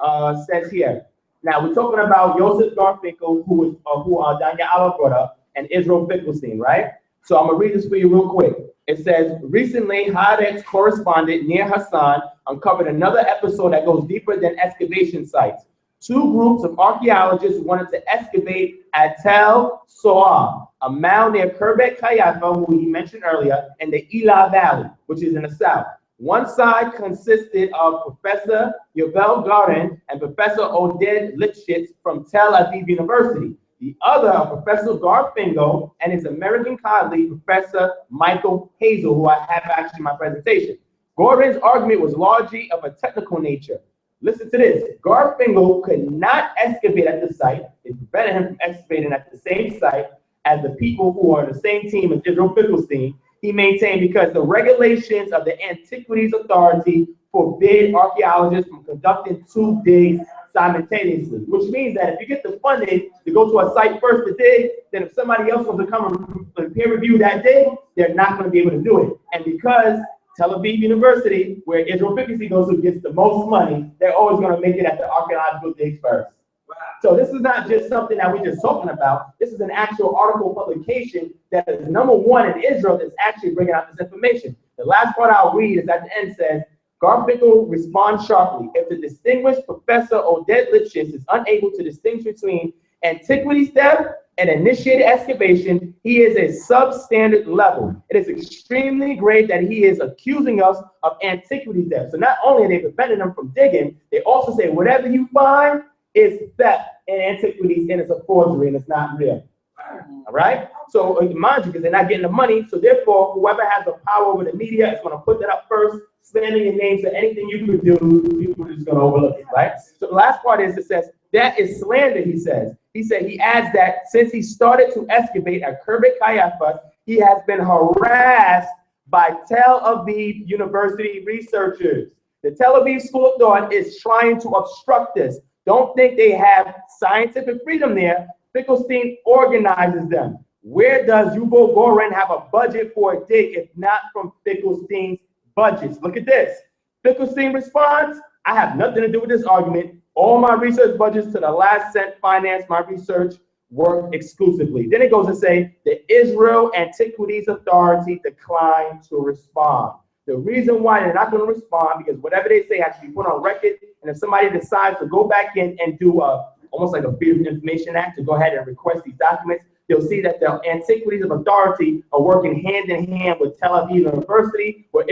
Speaker 3: says here. Now we're talking about Joseph Garfinkel, who Danyaahla brought up, and Israel Finkelstein, right? So I'm gonna read this for you real quick. It says, recently, Haaretz correspondent Nir Hassan uncovered another episode that goes deeper than excavation sites. Two groups of archaeologists wanted to excavate at Tel Soar, a mound near Kirbet Kayafa, who he mentioned earlier, in the Elah Valley, which is in the south. One side consisted of Professor Yovel Garin and Professor Oded Lipschitz from Tel Aviv University. The other, Professor Garfinkel, and his American colleague, Professor Michael Hazel, who I have actually in my presentation. Gordon's argument was largely of a technical nature. Listen to this. Garfinkel could not excavate at the site. It prevented him from excavating at the same site as the people who are the same team as Israel Finkelstein. He maintained because the regulations of the Antiquities Authority forbid archaeologists from conducting 2 digs simultaneously, which means that if you get the funding to go to a site first to dig, then if somebody else wants to come and peer review that dig, they're not going to be able to do it. And because Tel Aviv University, where Israel Finkelstein goes to, gets the most money, they're always going to make it at the archaeological digs first. Wow. So this is not just something that we're just talking about. This is an actual article publication that is #1 in Israel that's actually bringing out this information. The last part I'll read is at the end says, Garfinkel responds sharply. If the distinguished Professor Oded Lipschitz is unable to distinguish between antiquities theft and initiated excavation, he is a substandard level. It is extremely grave that he is accusing us of antiquities theft. So not only are they preventing them from digging, they also say whatever you find is theft and antiquities, and it's a forgery and it's not real. All right? So mind you, because they're not getting the money, so therefore whoever has the power over the media is going to put that up first,
Speaker 7: slander your name, so anything you could do, people are just going to overlook it, right? So the last part is, it says, that is slander, he says. He adds that since he started to excavate at Kirbet Caiaphas, he has been harassed by Tel Aviv University researchers. The Tel Aviv School of Thought is trying to obstruct this. Don't think they have scientific freedom there. Finkelstein organizes them. Where does Yuval Goren have a budget for a dig if not from Finkelstein's budgets? Look at this. Finkelstein responds, I have nothing to do with this argument. All my research budgets to the last cent finance my research work exclusively. Then it goes to say the Israel Antiquities Authority declined to respond. The reason why they're not going to respond, because whatever they say has to be put on record, and if somebody decides to go back in and do almost like a Freedom of Information Act to go ahead and request these documents, you'll see that the Antiquities of Authority are working hand in hand with Tel Aviv University, where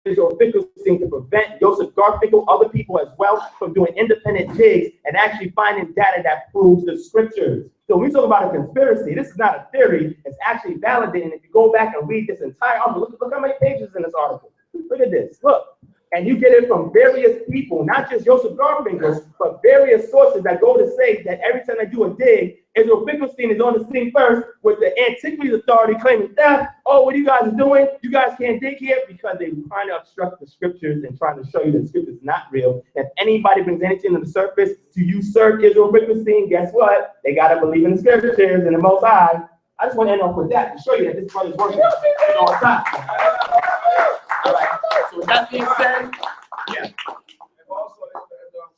Speaker 7: Israel Finkelstein to prevent Joseph Garfinkel, other people as well, from doing independent digs and actually finding data that proves the scriptures. So when we talk about a conspiracy, this is not a theory, it's actually validated. If you go back and read this entire article, look how many pages in this article. Look at this, look. And you get it from various people, not just Joseph Garfinkel, but various sources that go to say that every time they do a dig, Israel Finkelstein is on the scene first with the Antiquities Authority claiming theft. Oh, what are you guys doing? You guys can't dig here, because they're trying to obstruct the scriptures and trying to show you that the scripture is not real. If anybody brings anything to the surface to usurp Israel Finkelstein, guess what? They got to believe in the scriptures and the Most High. I just want to end off with that to show you that this brother's working all the time. All right. So with that being said, yeah.
Speaker 1: And also,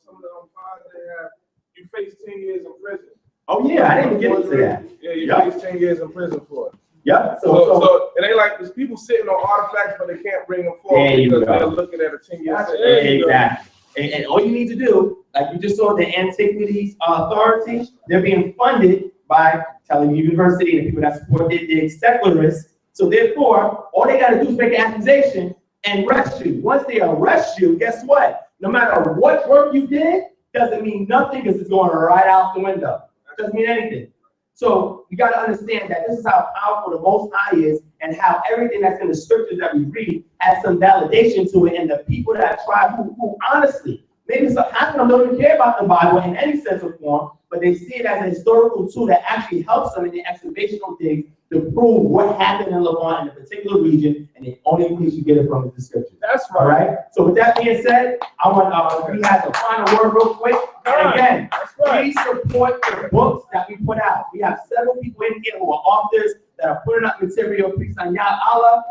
Speaker 1: some of the fathers, you face 10 years in prison.
Speaker 7: Oh yeah, I didn't even get into that.
Speaker 1: Yeah, you face 10 years in prison for it.
Speaker 7: Yeah.
Speaker 1: So it ain't like there's people sitting on artifacts, but they can't bring them forward because they're looking at a 10-year sentence.
Speaker 7: Exactly. And all you need to do, like you just saw the Antiquities Authority, they're being funded by Tel Aviv University and the people that support the secularists. So therefore, all they got to do is make an accusation and arrest you. Once they arrest you, guess what? No matter what work you did, doesn't mean nothing, because it's going right out the window. It doesn't mean anything. So you got to understand that this is how powerful the Most High is, and how everything that's in the scriptures that we read has some validation to it. And the people that try, who honestly, maybe half of them don't even care about the Bible in any sense or form, but they see it as a historical tool that actually helps them in the excavational digs to prove what happened in Levant in a particular region, and the only place you get it from is the scriptures.
Speaker 1: That's right.
Speaker 7: All right. So with that being said, I want we have the final word real quick. And again, please support the books that we put out. We have several people in here who are authors that are putting up material. Please, Danyaahla,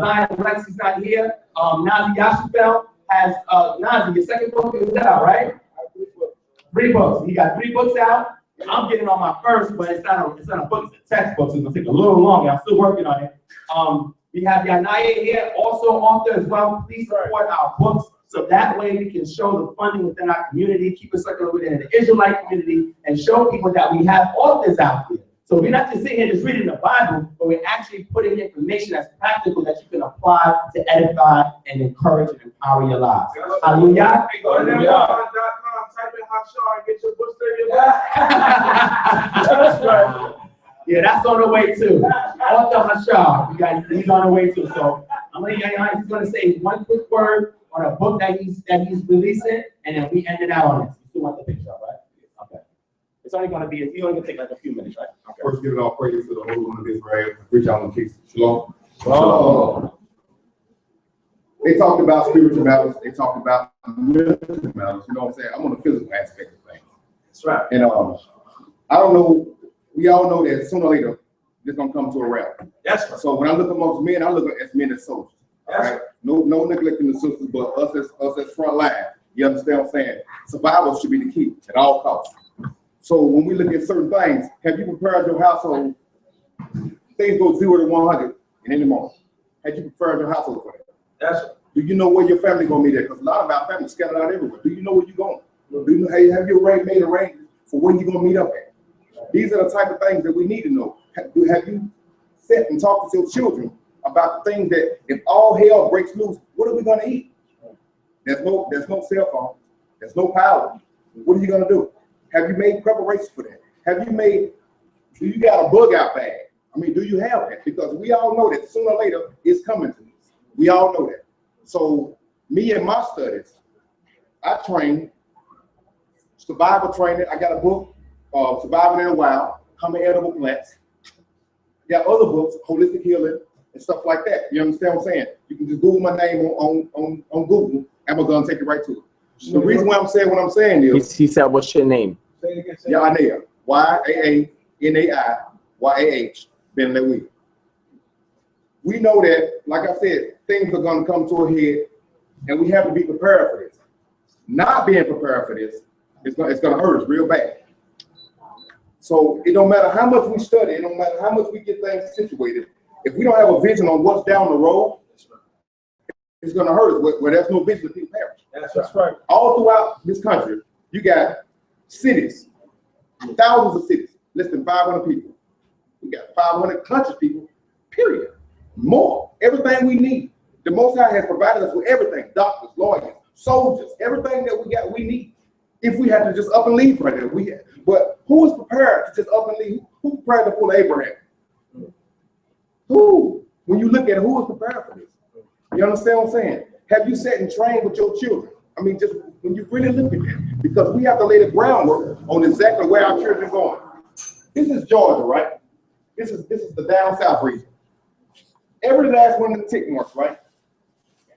Speaker 7: Zion Lexi's not here. Nazi Yashufel has Nazi. Your second book is out, right? 3 books. He got 3 books out. I'm getting on my first, but it's not a book, it's a textbook, so it's gonna take a little longer. I'm still working on it. We have Danyaahla here, also author as well. Please support our books, so that way we can show the funding within our community, keep it circulated within the Israelite community, and show people that we have authors out there. So we're not just sitting here just reading the Bible, but we're actually putting information that's practical that you can apply to edify and encourage and empower your lives. Hallelujah.
Speaker 1: Type in Hashar and get your books there.
Speaker 7: That's right. Yeah, that's on the way too. Author Hashar, he's on the way too. So I'm gonna he's gonna say one quick word on a book that he's releasing, and then we end it out on it. You still want the picture, right? Okay. It's only gonna take like a few minutes, right? Okay.
Speaker 8: First, give it all praise to the Holy One of Israel. Reach out and kiss. Shalom.
Speaker 7: Shalom.
Speaker 8: They talked about spiritual matters. They talked about mental matters. You know what I'm saying? I'm on the physical aspect of things.
Speaker 7: That's right.
Speaker 8: And I don't know. We all know that sooner or later it's gonna come to a wrap.
Speaker 7: That's right.
Speaker 8: So when I look amongst men, I look at men as soldiers. All right. No neglecting the sisters, but us as front line. You understand what I'm saying? Survival should be the key at all costs. So when we look at certain things, have you prepared your household? Things go 0 to 100 in any moment. Have you prepared your household for that?
Speaker 7: That's right.
Speaker 8: Do you know where your family gonna meet at? Because a lot of our family scattered out everywhere. Do you know where you're going? Do you know, have you made arrangements for where you're gonna meet up at? These are the type of things that we need to know. Have you sat and talked to your children about the things that if all hell breaks loose, what are we gonna eat? There's no cell phone. There's no power. What are you gonna do? Have you made preparations for that? Do you got a bug out bag? I mean, do you have that? Because we all know that sooner or later it's coming to us. We all know that. So me and my studies, I train survival training. I got a book, Surviving in the Wild, Common Edible Plants. Got other books, Holistic Healing and stuff like that. You understand what I'm saying? You can just Google my name on Google. Amazon take it right to it. The reason why I'm saying what I'm saying is
Speaker 2: He said, "What's your name?"
Speaker 8: Danyaahla, Yaanayahyah, Ben Lewi. We know that, like I said, things are going to come to a head, and we have to be prepared for this. Not being prepared for this, it's going to hurt us real bad. So it don't matter how much we study, it don't matter how much we get things situated. If we don't have a vision on what's down the road, it's going to hurt us. Where there's no vision, people perish.
Speaker 5: That's right.
Speaker 8: All throughout this country, you got cities, thousands of cities, less than 500 people. We got 500 conscious people, period. More, everything we need. The Most High has provided us with everything, doctors, lawyers, soldiers, everything that we got, we need. If we had to just up and leave right now, but who is prepared to just up and leave? Who prepared to pull Abraham? Who? When you look at it, who is prepared for this? You understand what I'm saying? Have you sat and trained with your children? I mean, just when you really look at it, because we have to lay the groundwork on exactly where our children are going. This is Georgia, right? This is the down south region. Every last one of the tick marks, right,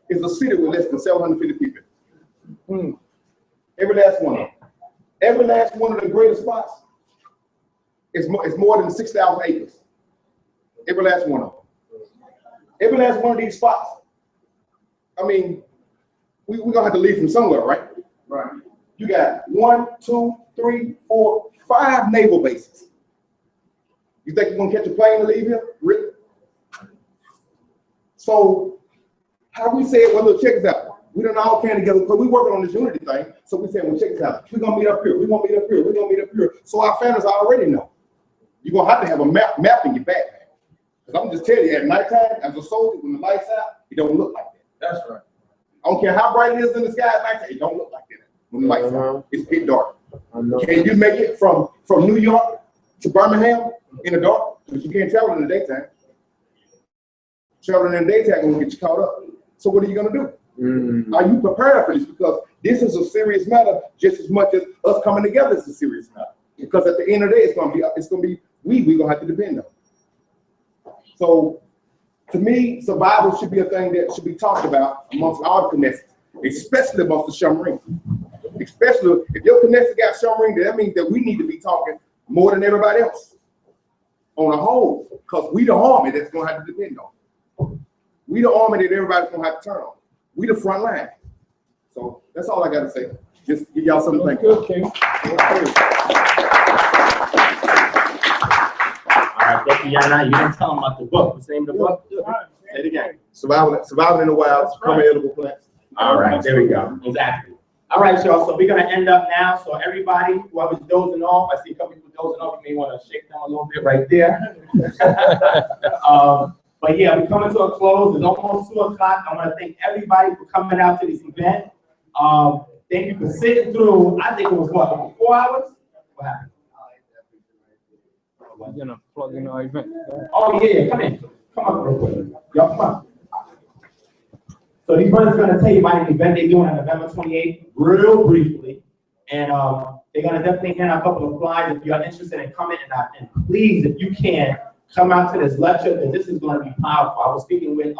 Speaker 8: is a city with less than 750 people. Every last one of them. Every last one of the greatest spots is more than 6,000 acres. Every last one of them. Every last one of these spots. I mean, we're going to have to leave from somewhere, right? Right. You got 1, 2, 3, 4, 5 naval bases. You think you're going to catch a plane to leave here? Really? So, how we say it? Well, look, check this out. We don't all came together because we're working on this unity thing. So we said, well, check this out. We're going to meet up here. We're going to meet up here. We're going to meet up here. So our families already know. You're going to have to have a map in your backpack. Because I'm just telling you, at nighttime, as a soldier, when the lights out, it don't look like that. That's right. I don't care how bright it is in the sky at nighttime, it don't look like that. When the lights out, it's pitch dark. Can you make it from New York to Birmingham in the dark? Because you can't travel in the daytime. Traveling in the daytime going to get you caught up. So what are you going to do? Are you prepared for this? Because this is a serious matter just as much as us coming together is a serious matter. Because at the end of the day, it's gonna be we're gonna have to depend on. So to me, survival should be a thing that should be talked about amongst all the connections, especially amongst the Shumrin. Especially if your connection got Shumrin, that means that we need to be talking more than everybody else on a whole, because we the army that's gonna have to depend on. We the army that everybody's gonna have to turn on. We the front line. So that's all I got to say. Just give y'all something to think about.
Speaker 2: All right, thank you, Yana. You didn't tell them about the book. What's the name of the book? Say it again.
Speaker 8: Surviving in the Wild, Common Edible Plants.
Speaker 2: All right, there we go. Exactly. All right, y'all. So we're gonna end up now. So everybody, whoever's dozing off, I see a couple people dozing off. You may want to shake them a little bit right there. But yeah, we're coming to a close. It's almost 2 o'clock. I want to thank everybody for coming out to this event. Thank you for sitting through. I think it was what, over 4 hours? What happened?
Speaker 9: You're gonna plug in our event.
Speaker 2: Oh yeah, come in. Come up real quick. Y'all come up. So these brothers are gonna tell you about an event they're doing on November 28th, real briefly. And they're gonna definitely hand out a couple of flyers if you're interested in coming. And please, if you can, come out to this lecture, because this is going to be powerful. I was speaking with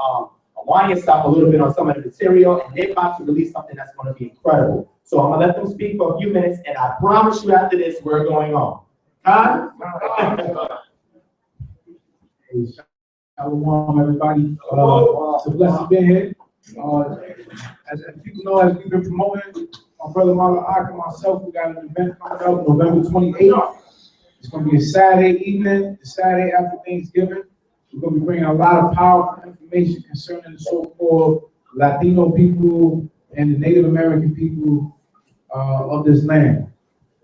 Speaker 2: Awanya Stop a little bit on some of the material, and they're about to release something that's going to be incredible. So I'm going to let them speak for a few minutes, and I promise you after this, we're going on. Huh?
Speaker 10: Shalom, everybody. It's a blessing being here. As people know, as we've been promoting, my brother Malak and myself, we got an event coming up November 28th. It's going to be a Saturday evening, the Saturday after Thanksgiving. We're going to be bringing a lot of powerful information concerning the so-called Latino people and the Native American people of this land.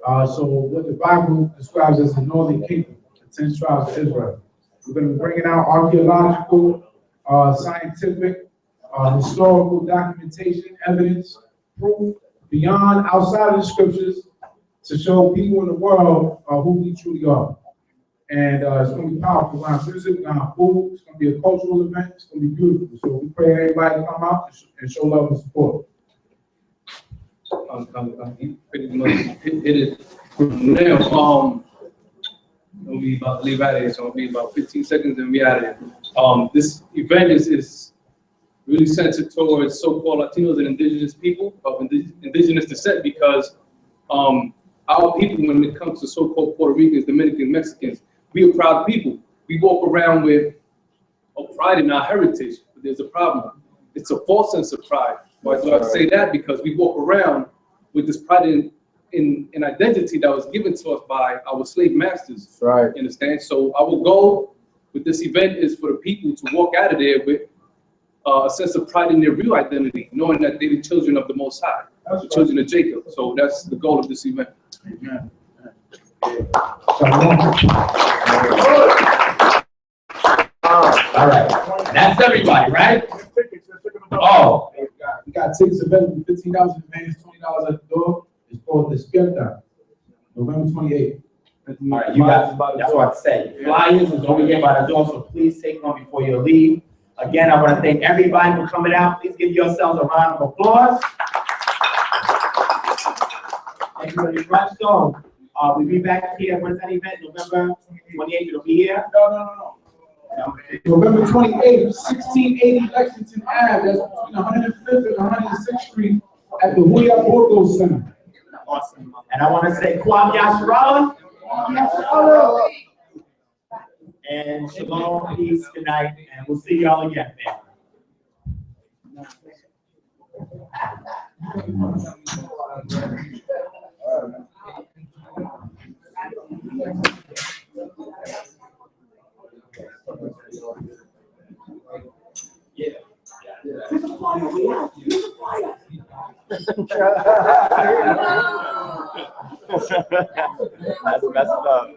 Speaker 10: So what the Bible describes as the Northern Kingdom, the 10 tribes of Israel. We're going to be bringing out archaeological, scientific, historical documentation, evidence, proof, beyond, outside of the scriptures, to show people in the world who we truly are. And it's going to be powerful. We're going to have music, we're going to have food. It's going to be a cultural event. It's going to be beautiful. So we pray everybody come out and show love and support.
Speaker 9: He pretty much hit it now. We about to leave out of here, so it'll be about 15 seconds and we out of here. This event is really centered towards so-called Latinos and indigenous people of indigenous descent, because our people, when it comes to so-called Puerto Ricans, Dominicans, Mexicans, we are proud people. We walk around with a pride in our heritage, but there's a problem. It's a false sense of pride. Why do I say that? Because we walk around with this pride in identity that was given to us by our slave masters.
Speaker 7: That's right.
Speaker 9: You understand? So our goal with this event is for the people to walk out of there with a sense of pride in their real identity, knowing that they're the children of the Most High, the children of Jacob. So that's the goal of this event.
Speaker 10: Amen.
Speaker 2: All right, that's everybody, right? Oh,
Speaker 10: We got tickets available, $15 in advance, $20 at the door. It's called Despierta, November 28th.
Speaker 2: all right, you guys, that's what I said. Flyers is over here by the door, so please take them before you leave. Again, I want to thank everybody for coming out. Please give yourselves a round of applause. Thank you very much. So, we'll be back here. When's that event? November 28th, it'll be here?
Speaker 10: No. November 28th, 1680 Lexington Ave, that's between 105th and 106th Street at the William Burgos Center.
Speaker 2: Awesome. And I want to say Kwam Yasharala. And shalom, peace, good night, and we'll see y'all again,
Speaker 7: That's messed up.